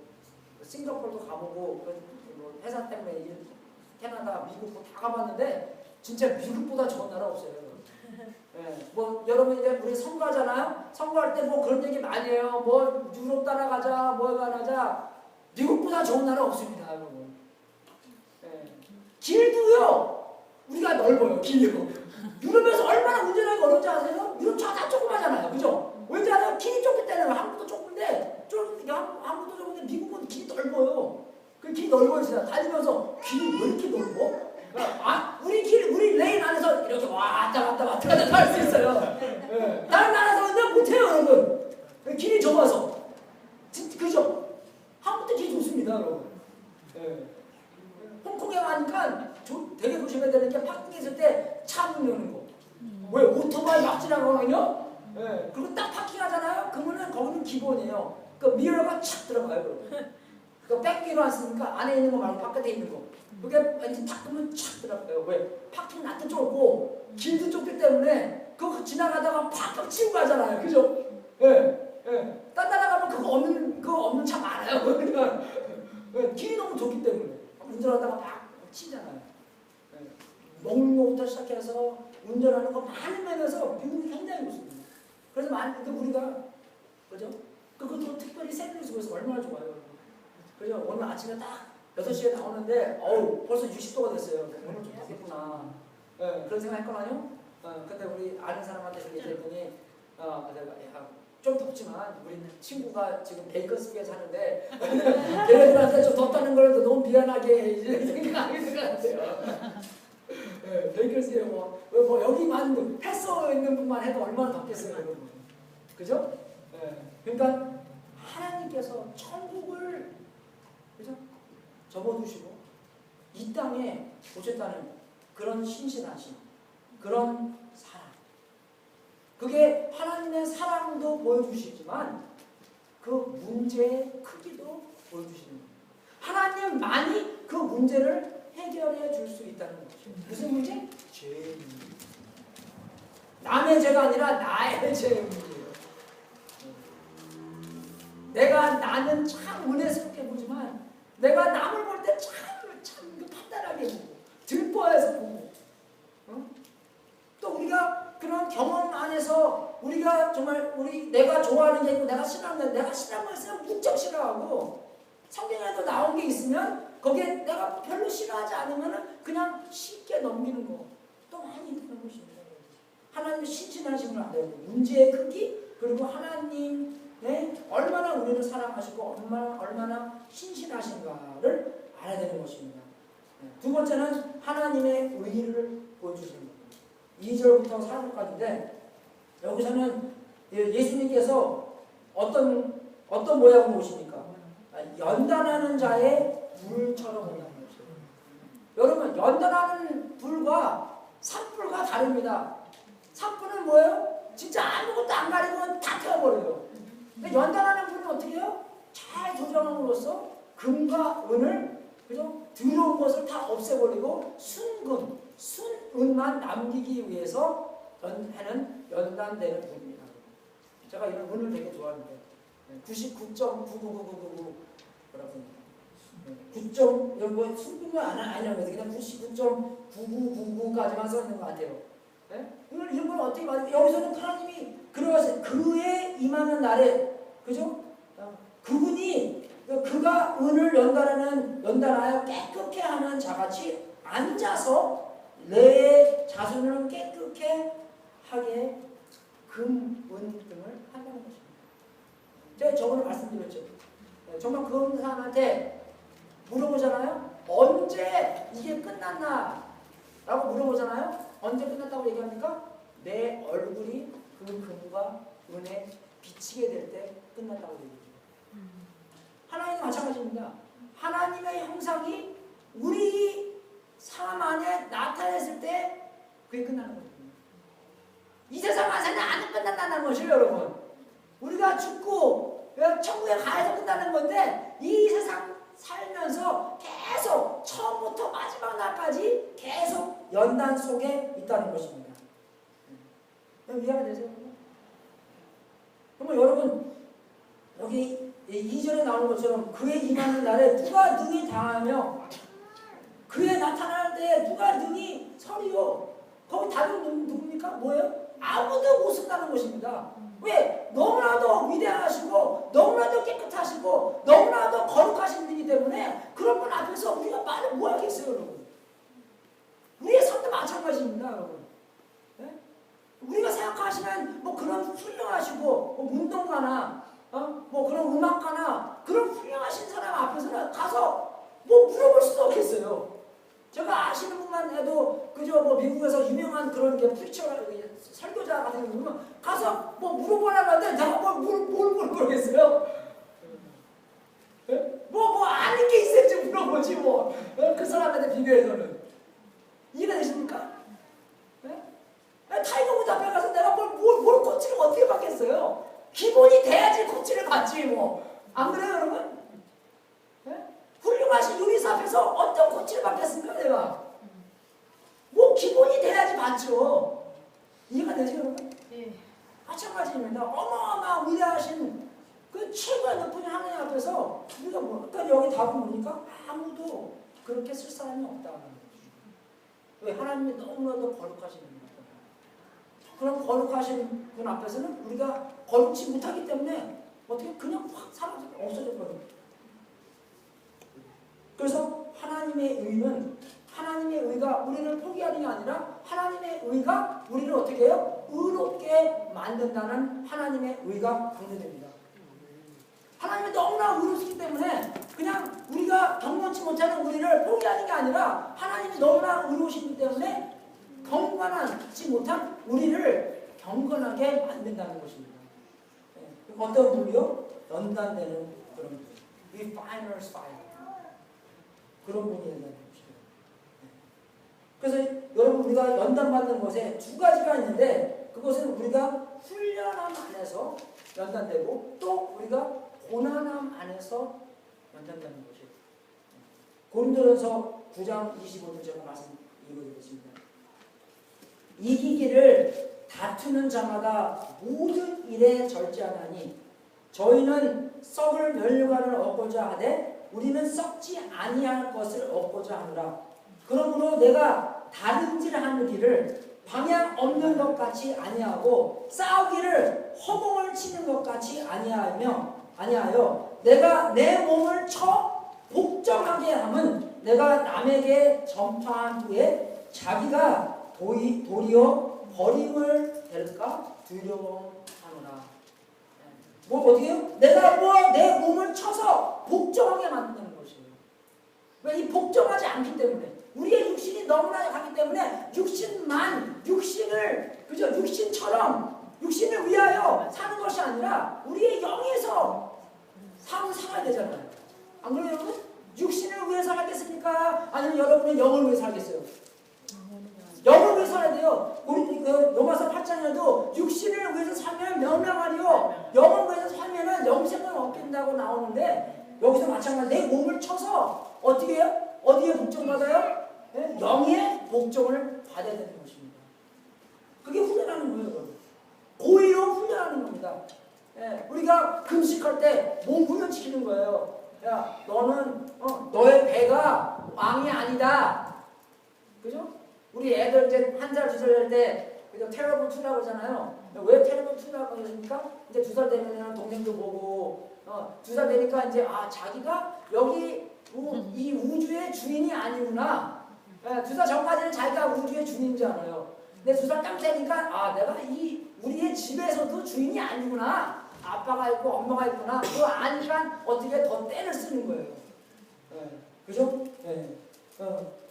S1: 싱가포르도 가보고 뭐 회사 때문에 캐나다, 미국 뭐 다 가봤는데 진짜 미국보다 좋은 나라 없어요. 네, 뭐 여러분 이제 우리 선거하잖아요. 선거할 때 뭐 그런 얘기 많이 해요. 뭐 유럽 따라가자, 뭐 가자. 미국보다 좋은 나라 없습니다, 여러분. 네. 길도요. 우리가 넓어요, 길이요. 유럽에서 얼마나 운전하기 어렵지 아세요? 유럽 차 다 조그마잖아요, 그죠? 왠지 아세요? 길이 좁기 때문에 한국도 좁은데 한국도 좁은데 미국은 길이 넓어요. 그 길이 넓어요, 진짜. 달리면서 길이 왜 이렇게 넓어? 우리 레인 안에서 이렇게 왔다 갔다 할 수 있어요. 네. 다른 나라에서는 못해요, 여러분. 길이 좁아서. 그죠? 한국도 길이 좋습니다, 여러분. 네. 홍콩에 가니까 되게 조심해야 되는 게 파킹 있을 때 차 문 여는 거. 왜? 오토바이 막 지나가거든요? 네. 그리고 딱 파킹 하잖아요? 그러면은 거기는 기본이에요. 그 미러가 착 들어가요, 그 백미러 안 쓰니까 안에 있는 거 말고 바깥에 있는 거. 그게 왠지 닦으면 착 들어가요. 왜? 파킹 낫도 좁고 길도 좁기 때문에 그거 지나가다가 팍팍 치고 가잖아요. 그죠? 예. 예. 딴 나라 가면 그거 없는 차 많아요. 그러니까 길이 너무 좁기 때문에 운전하다가 막 치잖아요. 예. 먹는 거부터 시작해서 운전하는 거 많은 면에서 미국이 굉장히 좋습니다. 그래서 근데 우리가 그죠? 그것도 특별히 세브리스에서 얼마나 좋아요. 그죠? 오늘 아침에 딱 6시에 나오는데 벌써 60도가 됐어요. 오늘 좀 덥겠구나. 네, 그런 생각 했거든요. 근데 우리 아는 사람한테 얘기했더니 좀 덥지만 우리 친구가 지금 베이컨스피에 사는데 걔네들한테 좀 덥다는 걸 너무 미안하게 생각하게 된 것 같아요. 네, 베이컨스피에 뭐 여기만 패서 있는 분만 해도 얼마나 덥겠어요, 여러분. 그죠? 네, 그러니까 하나님께서 천국을 그죠? 접어두시고 이 땅에 오셨다는 그런 신실하심, 그런 사랑. 그게 하나님의 사랑도 보여주시지만 그 문제의 크기도 보여주시는 거예요. 하나님만이 그 문제를 해결해 줄 수 있다는 거죠. 무슨 문제? 죄의 문제. 남의 죄가 아니라 나의 죄의 문제예요. 나는 참 은혜스럽게 보지만 내가 남을 볼 때 참 판단하게 보고 들보해서 보고 또 우리가 그런 경험 안에서 우리가 정말 내가 좋아하는 게 있고 내가 싫어하는 거 있으면 무척 싫어하고 성경에도 나온 게 있으면 거기에 내가 별로 싫어하지 않으면 그냥 쉽게 넘기는 거 또 많이 있는 것입니다. 하나님의 신실하심을 알아야 돼요. 문제의 크기 그리고 하나님의 얼마나 우리를 사랑하시고 얼마나 신실하신가를 알아야 되는 것입니다. 두 번째는 하나님의 의의를 보여주시는 겁니다. 2절부터 4절까지인데 여기서는 예수님께서 어떤 모양으로 오십니까? 연단하는 자의 불처럼 온다는 거죠. 여러분 연단하는 불과 산불과 다릅니다. 산불은 뭐예요? 진짜 아무것도 안 가리고 다 태워버려요. 근데 연단하는 불은 어떻게 해요? 잘 조정함으로써 금과 은을 그죠? 더러운 것을 다 없애버리고 순금, 순은만 남기기 위해서 하는 연단되는 분입니다. 제가 이런 운을 되게 좋아하는데 99.99999 뭐라고 9점 뭐 순분은 아니라고 해서 그냥 99.9999까지만 써 있는 것 같아요. 네? 이런 걸 어떻게 말해? 여기서는 하나님이 그러하세요. 그의 임하는 날에 그죠? 그분이 그가 은을 연단하여 깨끗게 하는 자같이 앉아서 내 자손을 깨끗게 하게 금, 은 등을 한다는 것입니다. 제가 저번에 말씀드렸죠. 정말 그런 사람한테 물어보잖아요. 언제 이게 끝났나? 라고 물어보잖아요. 언제 끝났다고 얘기합니까? 내 얼굴이 그 금과 은에 비치게 될 때 끝났다고 얘기해요. 하나님도 마찬가지입니다. 하나님의 형상이 우리 삶 안에 나타냈을 때 그게 끝나는 거거든요. 이 세상 안에는 안 끝난다는 것이에요, 여러분. 우리가 죽고 천국에 가야 끝나는 건데 이 세상 살면서 계속 처음부터 마지막 날까지 계속 연단 속에 있다는 것입니다. 이해가 되세요? 그러면 여러분 여기 2절에 나오는 것처럼 그의 임하는 날에 누가 능히 당하며 그의 나타날 때 누가 능히 서리요. 거기 답은 누굽니까? 뭐예요? 아무도 못 쓴다는 것입니다. 왜? 너무나도 위대하시고 너무나도 깨끗하시고 너무나도 거룩하신 분이기 때문에 그런 분 앞에서 우리가 말을 뭐 하겠어요, 여러분? 우리의 삶도 마찬가지입니다, 여러분. 네? 우리가 생각하시는 뭐 그런 훌륭하시고 뭐 운동가나 뭐 그런 음악가나 그런 훌륭하신 사람 앞에서는 가서 뭐 물어볼 수도 없겠어요. 제가 아시는 분만 해도 그저 뭐 미국에서 유명한 그런 게 프리처 설교자 같은 경우는 가서 뭐 물어보려고 하는데 내가 뭘 모르겠어요. 뭐 아는 게 있을지 물어보지 뭐 그 사람한테 비교해서는. 이해가 되십니까? 타이거 우즈 앞에 가서 내가 뭘 코치를 어떻게 받겠어요? 기본이 돼야지 코치를 받지 뭐. 안 그래요, 여러분? 훌륭하신 요리사 앞에서 어떤 코치를 받겠습니까, 내가? 뭐 기본이 돼야지 받죠. 이해가 되죠, 여러분? 네. 마찬가지입니다. 어마어마한 위대하신 그 최고의 높은 하나님 앞에서 우리가 뭐, 그러니까 여기 답은 뭡니까? 아무도 그렇게 쓸 사람이 없다는 거죠. 왜? 하나님이 너무나도 거룩하신 분이거든요. 그런 거룩하신 분 앞에서는 우리가 거룩지 못하기 때문에 어떻게 그냥 확 사라져 없어졌거든요. 그래서 하나님의 의는 하나님의 의가 우리를 포기하는 게 아니라 하나님의 의가 우리를 어떻게 해요? 의롭게 만든다는 하나님의 의가 강조됩니다. 하나님이 너무나 의롭기 때문에 그냥 우리가 경건치 못하는 우리를 포기하는 게 아니라 하나님이 너무나 의로우시기 때문에 경건하지 못한 우리를 경건하게 만든다는 것입니다. 어떤 분이요? 연단되는 그런 분. Refiner's fire. 그런 분이 된다는 것이죠. 그래서 여러분 우리가 연단받는 것에 두 가지가 있는데 그것은 우리가 훈련함 안에서 연단되고 또 우리가 고난함 안에서 연단되는 것이에요. 고린도전서 9장 25절 제가 말씀 읽어드리겠습니다. 이기기를 다투는 자마다 모든 일에 절제하나니 저희는 썩을 면류관을 얻고자 하되 우리는 썩지 아니할 것을 얻고자 하노라. 그러므로 내가 다른질 하느기를 방향 없는 것 같이 아니하고 싸우기를 허공을 치는 것 같이 아니하여 내가 내 몸을 쳐 복종하게 함은 내가 남에게 전파한 후에 자기가 도리어 버림을 될까 두려워하노라. 뭐 어떻게 해요? 내가 내 몸을 쳐서 복종하게 만드는 것이에요. 왜? 이 복종하지 않기 때문에 우리의 육신이 너무나 가기 때문에 육신처럼 육신을 위하여 사는 것이 아니라 우리의 영에서 삶을 살아야 되잖아요. 안 그래요, 여러분? 육신을 위해서 살겠습니까? 아니면 여러분의 영을 위해서 살겠어요? 영을 위해서 살아야 돼요. 우리 로마서 8장에도 육신을 위해서 살면 명령하리요 영을 위해서 살면은 영생을 얻긴다고 나오는데 여기서 마찬가지로 내 몸을 쳐서 어떻게 해요? 어디에 복종받아요? 영의 복종을 받아야 되는 것입니다. 그게 훈련하는 거예요. 그건. 고의로 훈련하는 겁니다. 예, 우리가 금식할 때 몸 훈련시키는 거예요. 야, 너는 너의 배가 왕이 아니다. 그죠? 우리 애들 이제 1살, 2살 될 때 그죠? 테러블 2라고 하잖아요. 왜 테러블 2라고 하십니까? 이제 2살 되면은 동생도 보고 2살 되니까 이제 자기가 여기 이 우주의 주인이 아니구나. 2살 전까지는 자기가 우주의 주인인 줄 알아요. 근데 2살 딱 되니까 내가 이 우리의 집에서도 주인이 아니구나. 아빠가 있고 엄마가 있구나. 그거 아니까 어떻게 더 때를 쓰는 거예요. 그죠?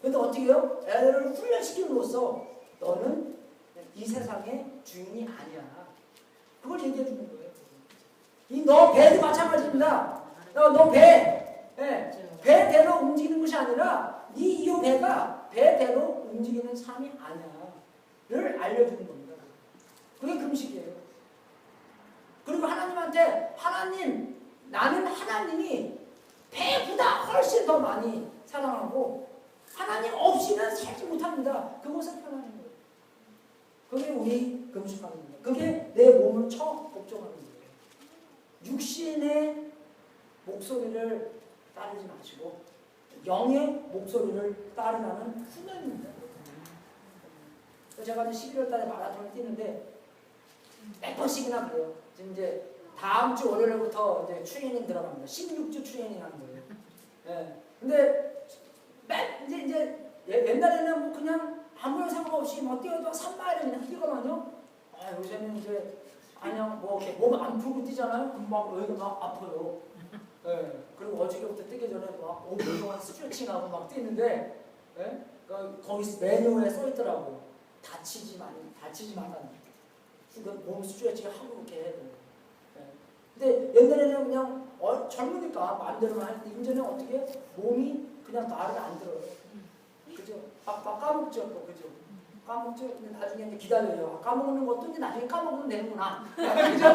S1: 근데 어떻게 해요? 애들을 훈련시킴으로써 너는 이 세상의 주인이 아니야. 그걸 얘기해 주는 거예요. 너 배도 마찬가지입니다. 너 배대로 움직이는 것이 아니라 이 배가 배대로 움직이는 삶이 아니야를 알려주는 겁니다. 그게 금식이에요. 그리고 하나님한테 나는 하나님이 배보다 훨씬 더 많이 사랑하고 하나님 없이는 살지 못합니다. 그것을 표현하는 거예요. 그게 우리 금식합니다. 그게 내 몸을 복종하는 거예요. 육신의 목소리를 따르지 마시고 영의 목소리를 따르라는 훈련입니다. 제가 11월 달에 마라톤을 뛰는데 몇 번씩이나 그래요. 지금 이제 다음 주 월요일부터 이제 트레이닝 들어갑니다. 16주 트레이닝 하는 거예요. 예. 근데 이제 옛날에는 뭐 그냥 아무 상관없이 뭐 뛰어도 3마일을 그냥 뛰거든요. 요새는 이제 그냥 뭐 이렇게 몸 안 풀고 뛰잖아요. 금방 여기가 막 아파요. 예. 그리고 어저께부터 뛰기 전에 막 5분 동안 스트레칭하고 막 뛰는데, 예? 그러니까 거기 메뉴에 써 있더라고. 다치지 말라는. 몸 스트레칭 하고 이렇게 해야 돼요. 근데 옛날에는 그냥 젊으니까 마음대로 하는데 이제는 어떻게 몸이 그냥 말을 안 들어요. 그죠? 막 까먹죠, 또 그죠? 까먹죠. 근데 나중에 이제 기다려요. 까먹는 것도 이제 나중에 까먹으면 되는구나. 그죠?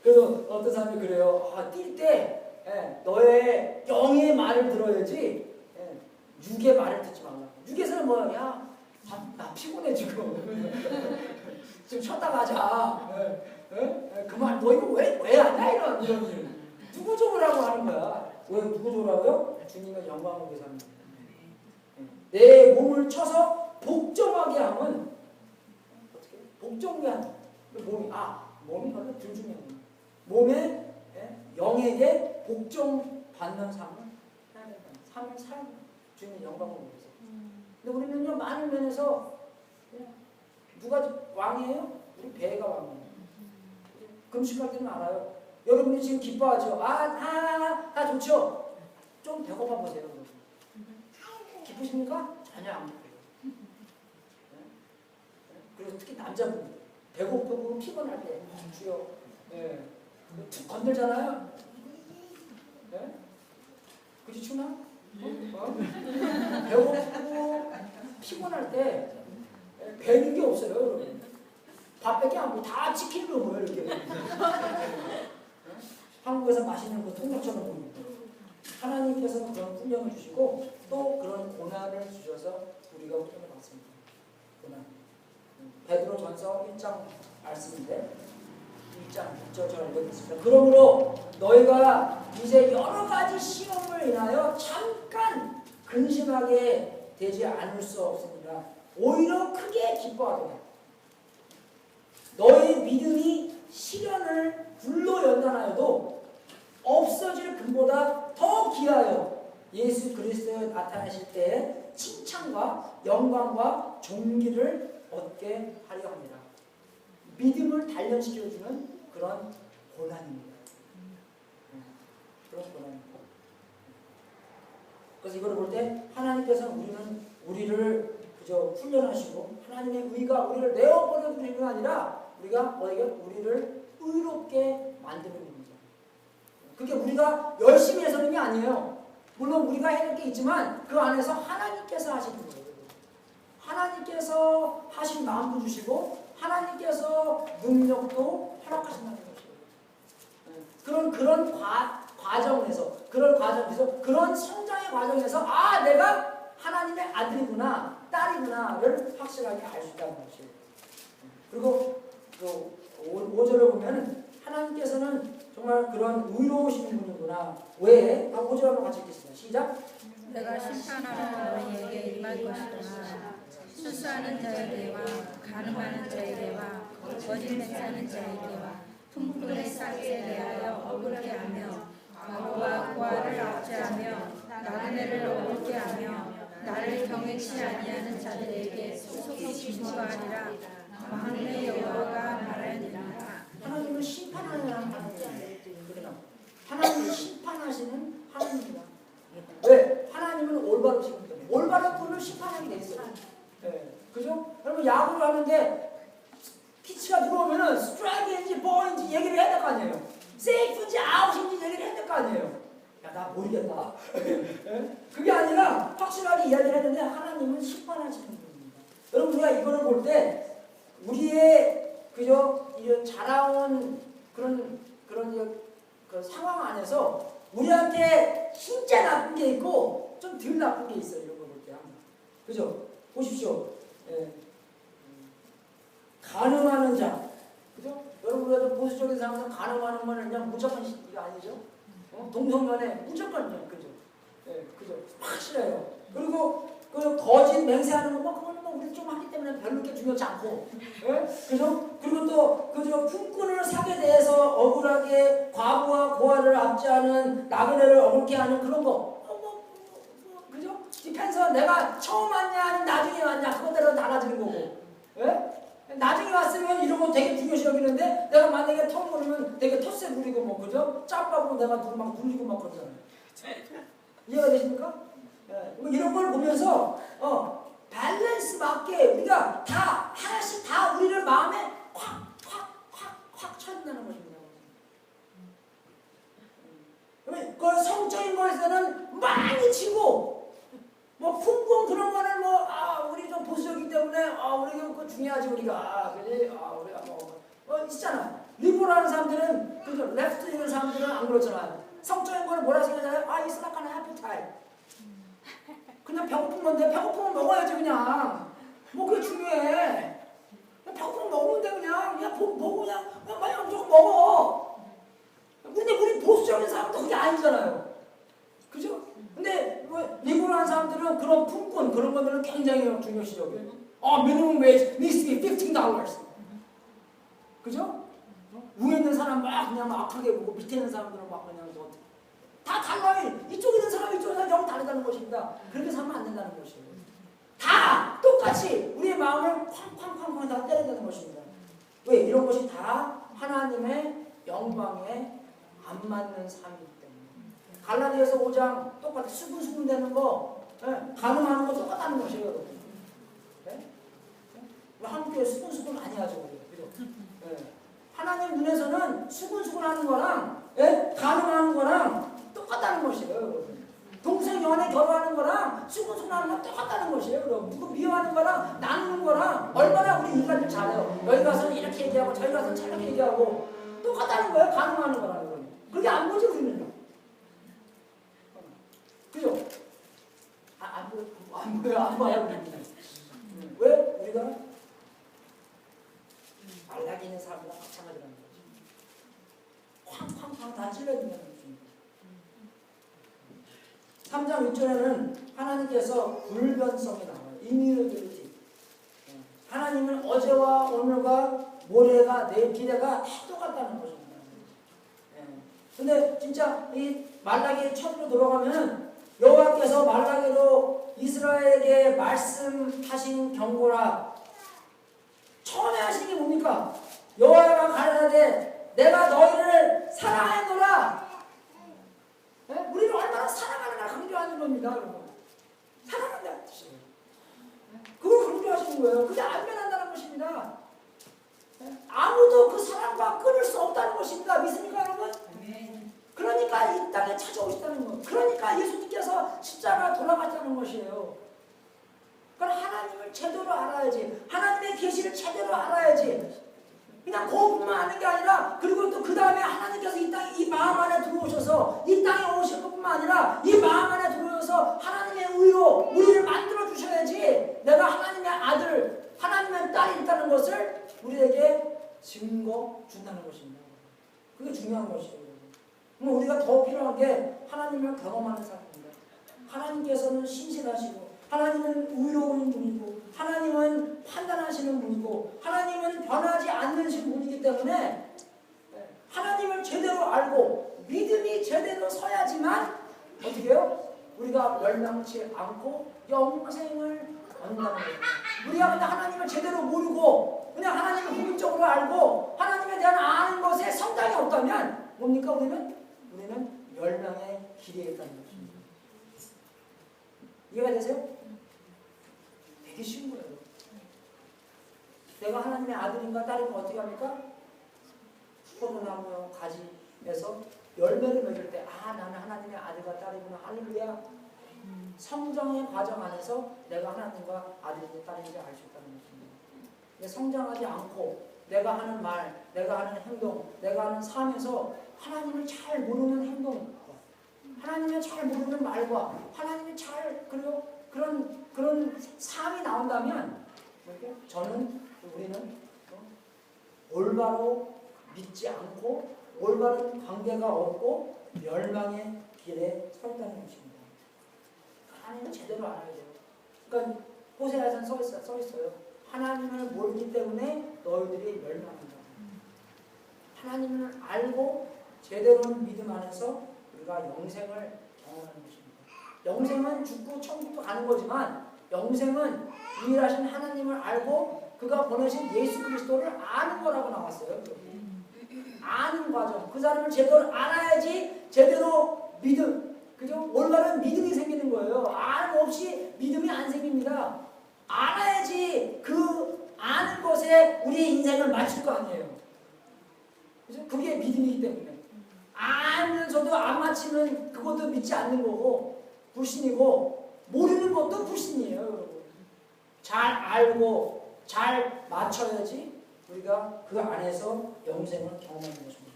S1: 그래서 어떤 사람이 그래요. 뛸 때 너의 영의 말을 들어야지 육의 말을 듣지 말라. 육에서는 뭐야? 나 피곤해 지금. 지금 쉬었다 가자. 그만 너 이거 왜 안 해? 이런 일. 누구 좋으라고 하는 거야. 왜 누구 좋으라고요? 주님의 영광을 위해서 하는 거야. 내 몸을 쳐서 복종하게 하면 어떻게? 복종하게 하는 몸이 별로 덜 중요한 거야. 몸에 영에게 복종받는 삶을 해야 된다. 삶을 살아야 주님의 영광을 위해서. 근데 우리는요 많은 면에서 누가 왕이에요? 우리 배가 왕이에요. 금식할 때는 알아요. 여러분이 지금 기뻐하죠? 다 좋죠? 좀 배고파 보세요. 기쁘십니까? 전혀 안 기뻐요. 그리고 특히 남자분 배고프고 피곤할 때 주여 툭 건들잖아요. 그치 추나? 배고프고 피곤할 때 배는 게 없어요, 여러분. 밥밖에 안 먹고 다 치킨으로 모여요, 이렇게. 한국에서 맛있는 거 통역처럼 보입니다. 하나님께서 그런 훈련을 주시고 또 그런 고난을 주셔서 우리가 훈련을 받습니다. 고난. 베드로전서 1장 말씀인데 1장 6절 읽겠습니다. 그러므로 너희가 이제 여러 가지 시험을 인하여 잠깐 근심하게 되지 않을 수 없습니다. 오히려 크게 기뻐하도록 너희 믿음이 시련을 불로 연단하여도 없어질 금보다 더 귀하여 예수 그리스도에 나타나실 때에 칭찬과 영광과 존귀를 얻게 하려 합니다. 믿음을 단련시켜주는 그런 고난입니다. 그런 고난입니다. 그래서 이걸 볼 때 하나님께서는 우리를 그저 훈련하시고 하나님의 의가 우리를 내어버려 두는 게 아니라 우리가 우리를 의롭게 만드는 겁니다. 그게 우리가 열심히 해서는 게 아니에요. 물론 우리가 해야 될 게 있지만 그 안에서 하나님께서 하시는 거예요. 하나님께서 하신 마음도 주시고 하나님께서 능력도 허락하신다는 것이에요. 그런 과정에서 그런 성장의 과정에서 내가 하나님의 아들이구나. 딸이구나를 확실하게 알 수 있다는 것이에요. 그리고 그 5절을 보면 하나님께서는 정말 그런 의로우신 분이구나. 왜? 5절 한번 같이 읽겠습니다. 시작.
S2: 내가 심판하러 너희에게 임할 것이구나. 수수하는 자에게와 간음하는 자에게와 거짓 맹세하는 자에게와 품꾼의 싹에 대하여 억울하게 하며 과부와 고아를 압제하며 나그네를 억울게 하며 나를 경외치 아니하는 자들에게 속히 진노하리라. 만군의 여호와가 말하느니라.
S1: 하나님은 심판하는 하나님이에요. 하나님은 심판하시는 하나님이다. 왜? 하나님은 올바르시기 때문에. 올바른 분을 심판하게 돼 있어요. 네. 그죠? 여러분 야구를 하는데 피치가 들어오면은 스트라이크인지 볼인지 얘기를 해야 될 거 아니에요. 세이프인지 아웃인지 얘기를 해야 될 거 아니에요. 야, 나 모르겠다. 네? 그게 아니라 확실하게 이야기를 했는데 하나님은 심판하시는 분입니다. 여러분 우리가 이거를 볼 때 우리의 그저 이런 자라온 그런 그 상황 안에서 우리한테 진짜 나쁜 게 있고 좀 덜 나쁜 게 있어요. 이런 거 볼 때 항상. 그죠? 보십시오. 예. 간음하는 자. 그죠? 여러분 우리가 보수적인 사람들 간음하는 거는 그냥 무조건 이거 아니죠? 동성연애 무조건 그죠? 예, 그죠? 확실해요. 그리고 그 거짓 맹세하는 거 그거는 뭐 우리 좀 하기 때문에 별로 그렇게 중요하지 않고, 예? 그죠? 그리고 또 그저 품꾼을 사게 대해서 억울하게 과부와 고아를 압제하는 나그네를 억울게 하는 그런 거, 그죠? 디펜서 내가 처음 왔냐 아니면 나중에 왔냐 그것대로 달라지는 거고, 예? 나중에 왔으면 이런 거 되게 중요시 여기는데 내가 만약에 처음 오면 되게 텃세 부리고 뭐 그죠? 짬바고 내가 누구 막 굴리고 막 그러잖아요. 이해가 되십니까? 네. 이런 걸 보면서 밸런스 맞게 우리가 다 하나씩 다 우리를 마음에 콱 쳐준다는 것입니다. 그 성적인 거에서는 많이 치고 뭐 품꾼 그런 거는 뭐 우리 좀 보수적이기 때문에 우리가 그거 중요하지 우리가 그지 우리가 뭐 있잖아. 리버럴하는 사람들은 그죠? 레프트 있는 사람들은 안 그렇잖아요. 성적인 거는 뭐라 생각하잖아요. it's not gonna happen time. 그냥 배고픈 건데 배고프면 먹어야지 그냥. 뭐 그게 중요해. 배고프면 먹으면 돼 그냥 먹고 그냥 많이 무조건 먹어. 근데 우리 보수적인 사람도 그게 아니잖아요. 그죠? 근데 뭐 리버럴한 사람들은 그런 품꾼 그런 것들은 굉장히 중요시 여겨요. minimum wage needs to be $15. 그죠? 위에 있는 사람 막 그냥 악하게 보고 밑에 있는 사람들은 막 그냥 다 달라요. 이쪽에 있는 사람 이쪽에 있는 사람 영 다르다는 것입니다. 그렇게 살면 안 된다는 것이에요. 다 똑같이 우리의 마음을 쾅쾅쾅쾅 다 때린다는 것입니다. 왜? 이런 것이 다 하나님의 영광에 안 맞는 삶이기 때문에. 갈라디아서 5장 똑같이 수근수근 되는 거, 간음하는 거 똑같다는 것이에요, 여러분. 네? 한국교회 수근수근 많이 하죠, 우리가. 그죠? 네. 하나님 눈에서는 수근수근하는 거랑 간음하는 거랑 똑같다는 것이에요, 여러분. 동생 연애 결혼하는 거랑 수근수근하는 건 똑같다는 것이에요, 여러분. 누구 미워하는 거랑 나누는 거랑 얼마나 우리 인간들 잘해요. 여기 가서는 이렇게 얘기하고 저기 가서는 저렇게 얘기하고 똑같다는 거예요, 간음하는 거라는 거예요. 그게 안 보죠, 우리는요. 그죠? 안 봐요, 우리는. 왜? 우리가 말라기 있는 사람보다 마찬가지라는 거죠. 쾅쾅쾅 다 찔러야 된다는 것입니다. 3장 6절에는 하나님께서 불변성이 나와요. immutability. 하나님은 어제와 오늘과 모레가 내일 기대가 다 똑같다는 것입니다. 근데 진짜 이 말라기 처음으로 들어가면 여호와께서 말라기로 이스라엘에게 말씀하신 경고라. 처음에 하신 게 뭡니까? 여호와가 가라사대 내가 너희를 사랑하노라. 우리를 얼마나 사랑하느냐 강조하는 겁니다, 여러분. 사랑한다는 뜻이에요. 그걸 강조하시는 거예요. 그게 안 변한다는 것입니다. 아무도 그 사랑과 끊을 수 없다는 것입니다. 믿습니까, 여러분? 그러니까 이 땅에 찾아오셨다는 것. 그러니까 예수님께서 십자가 돌아갔다는 것이에요. 그럼 하나님을 제대로 알아야지. 하나님의 계시를 제대로 알아야지. 그냥 그것뿐만 아는 게 아니라 그리고 또 그 다음에 하나님께서 이 땅에 이 마음 안에 들어오셔서 이 땅에 오실 것뿐만 아니라 이 마음 안에 들어오셔서 하나님의 의로 우리를 만들어 주셔야지 내가 것을 우리에게 증거 준다는 것입니다. 그게 중요한 것이에요. 그럼 우리가 더 필요한 게 하나님을 경험하는 사람입니다. 하나님께서는 신실하시고 하나님은 의로운 분이고 하나님은 판단하시는 분이고 하나님은 변하지 않는 분이기 때문에 하나님을 제대로 알고 믿음이 제대로 서야지만 어떻게 해요? 우리가 멸망치 않고 영생을 얻는다는 거예요. 우리가 근데 하나님을 제대로 모르고 그냥 하나님을 부분적으로 알고 하나님에 대한 아는 것에 성장이 없다면 뭡니까? 우리는 멸망의 길에 있다는 것입니다. 이해가 되세요? 되게 쉬운 거예요. 내가 하나님의 아들인가 딸인가 어떻게 합니까? 포도나무 가지에서 열매를 맺을 때 나는 하나님의 아들과 딸이구나. 할렐루야. 성장의 과정 안에서 내가 하나님과 아들인지 딸인지 알 수 있다는 것입니다. 근데 성장하지 않고 내가 하는 말, 내가 하는 행동, 내가 하는 삶에서 하나님을 잘 모르는 행동, 하나님을 잘 모르는 말과 하나님을 잘 그런 삶이 나온다면 우리는 올바로 믿지 않고 올바른 관계가 없고 멸망의 길에 서 있다는 것입니다. 하나님을 제대로 알아야 돼요. 그러니까 호세아서는 써 있어요. 하나님을 모르기 때문에 너희들이 멸망한다. 하나님을 알고 제대로 믿음 안에서 우리가 영생을 경험하는 것입니다. 영생은 죽고 천국도 가는 거지만 영생은 유일하신 하나님을 알고 그가 보내신 예수 그리스도를 아는 거라고 나왔어요. 아는 과정. 그 사람을 제대로 알아야지 제대로 믿음, 그죠? 올바른 믿음이 생기는 거예요. 알 없이 믿음이 안 생깁니다. 알아야지 그 아는 것에 우리의 인생을 맞출 거 아니에요. 그죠? 그게 믿음이기 때문에. 알면서도 안 맞히면 그것도 믿지 않는 거고 불신이고 모르는 것도 불신이에요. 여러분. 잘 알고 잘 맞춰야지 우리가 그 안에서 영생을 경험하는 것입니다.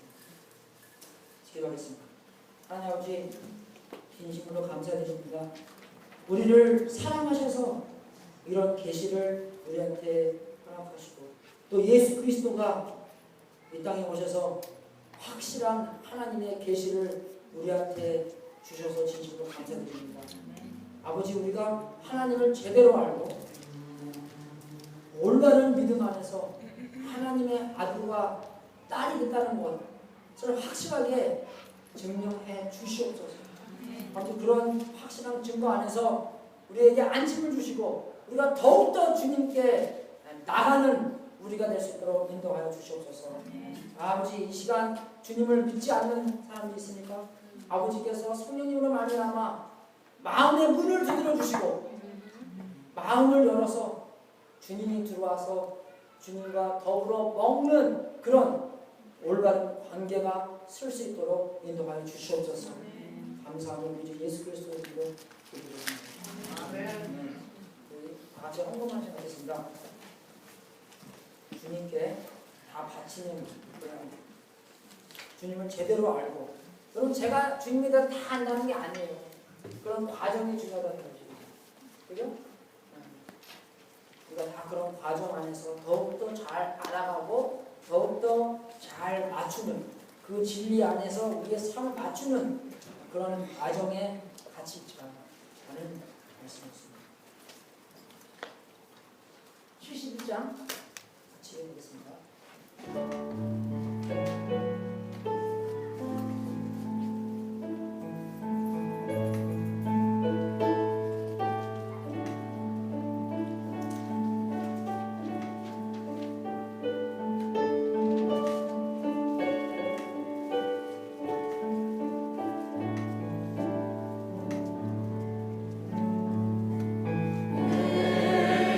S1: 기도하겠습니다. 하나님 아버지 진심으로 감사드립니다. 우리를 사랑하셔서 이런 계시를 우리한테 허락하시고 또 예수 그리스도가 이 땅에 오셔서 확실한 하나님의 계시를 우리한테 주셔서 진심으로 감사드립니다. 아버지 우리가 하나님을 제대로 알고 올바른 믿음 안에서 하나님의 아들과 딸이 됐다는 것을 확실하게 증명해 주시옵소서. 아무튼 그런 확실한 증거 안에서 우리에게 안심을 주시고 우리가 더욱더 주님께 나가는 우리가 될 수 있도록 인도하여 주시옵소서. 아버지 이 시간 주님을 믿지 않는 사람이 있습니까? 아버지께서 성령님으로 말미암아 마음의 문을 두드려 주시고 마음을 열어서 주님이 들어와서 주님과 더불어 먹는 그런 올바른 관계가 쓸 수 있도록 인도하여 주시옵소서. 감사하며 우리 예수 그리스도의 이름으로 기도드립니다. 아멘. 다 같이 헌금만 하겠습니다. 주님께 다 바치는 주님을 제대로 알고 여러분 제가 주님에 대해서 다 안다는 게 아니에요. 그런 과정이 중요하다는 거죠. 그죠? 우리가 다 그런 과정 안에서 더욱더 잘 알아가고 더욱더 잘 맞추는 그 진리 안에서 우리의 삶을 맞추는 그런 과정에 같이 있지라는 말씀이었습니다. 71장 같이 읽겠습니다.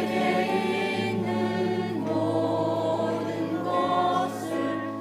S2: 내게 있는 모든 것을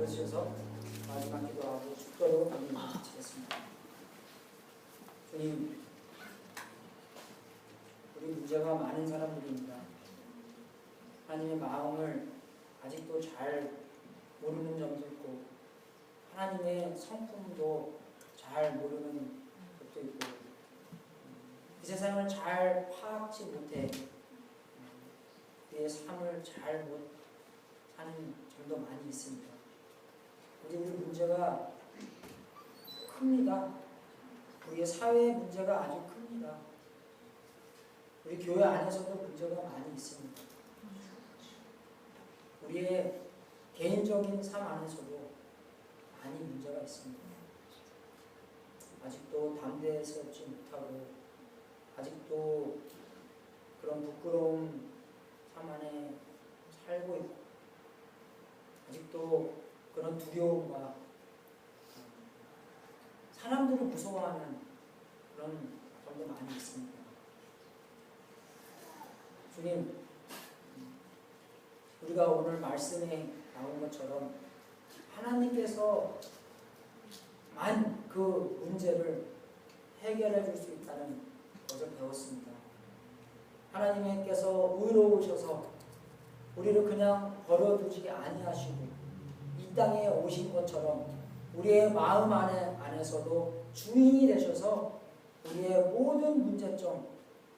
S1: 들으셔서 마지막 기도하고 축도로 강의를 마치겠습니다. 주님, 우리 문제가 많은 사람들입니다. 하나님의 마음을 아직도 잘 모르는 점도 있고 하나님의 성품도 잘 모르는 것도 있고 이 세상을 잘 파악치 못해 우리의 삶을 잘 못 사는 점도 많이 있습니다. 우리 문제가 큽니다. 우리의 사회의 문제가 아주 큽니다. 우리 교회 안에서도 문제가 많이 있습니다. 우리의 개인적인 삶 안에서도 많이 문제가 있습니다. 아직도 담대스럽지 못하고 아직도 그런 부끄러운 삶 안에 살고 있고 아직도 그런 두려움과 사람들을 무서워하는 그런 점도 많이 있습니다. 주님, 우리가 오늘 말씀에 나온 것처럼 하나님께서만 그 문제를 해결해 줄 수 있다는 것을 배웠습니다. 하나님께서 의로우셔서 우리를 그냥 버려두지 아니하시고 이 땅에 오신 것처럼 우리의 마음 안에서도 주인이 되셔서 우리의 모든 문제점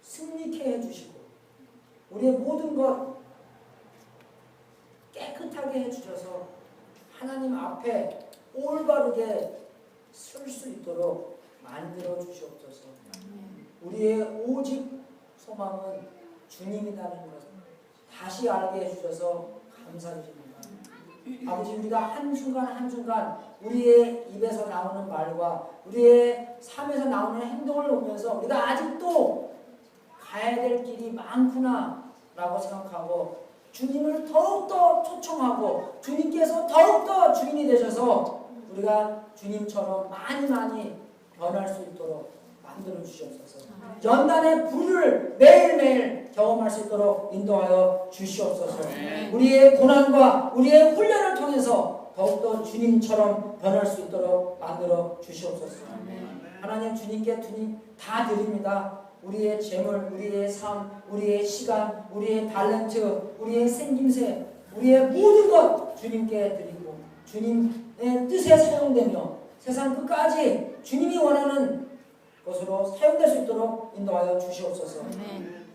S1: 승리케 해주시고 우리의 모든 것 깨끗하게 해주셔서 하나님 앞에 올바르게 설 수 있도록 만들어 주시옵소서. 우리의 오직 소망은 주님이라는 것을 다시 알게 해주셔서 감사드립니다. 아버지, 우리가 한순간 한순간 우리의 입에서 나오는 말과 우리의 삶에서 나오는 행동을 보면서 우리가 아직도 가야 될 길이 많구나 라고 생각하고 주님을 더욱더 초청하고 주님께서 더욱더 주인이 되셔서 우리가 주님처럼 많이 변할 수 있도록 만들어 주시옵소서. 연단의 불을 매일매일 경험할 수 있도록 인도하여 주시옵소서. 우리의 고난과 우리의 훈련을 통해서 더욱더 주님처럼 변할 수 있도록 만들어 주시옵소서. 하나님, 주님께 다 드립니다. 우리의 재물, 우리의 삶, 우리의 시간, 우리의 탤런트, 우리의 생김새, 우리의 모든 것 주님께 드리고 주님의 뜻에 사용되며 세상 끝까지 주님이 원하는 것으로 사용될 수 있도록 인도하여 주시옵소서.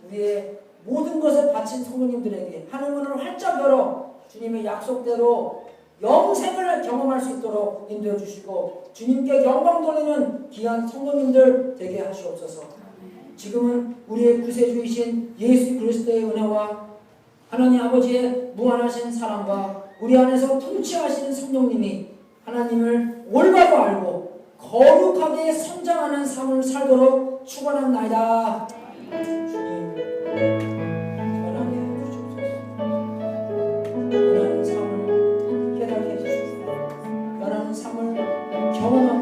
S1: 우리의 모든 것을 바친 성도님들에게 하늘문을 활짝 열어 주님의 약속대로 영생을 경험할 수 있도록 인도해 주시고 주님께 영광 돌리는 귀한 성도님들 되게 하시옵소서. 지금은 우리의 구세주이신 예수 그리스도의 은혜와 하나님 아버지의 무한하신 사랑과 우리 안에서 통치하시는 성령님이 하나님을 올바로 알고 거룩하게 성장하는 삶을 살도록 축원합니다. 주님, 변하게 해주시옵소서. 변하는 삶을 깨닫게 해주시옵소서. 변하는 삶을 경험하게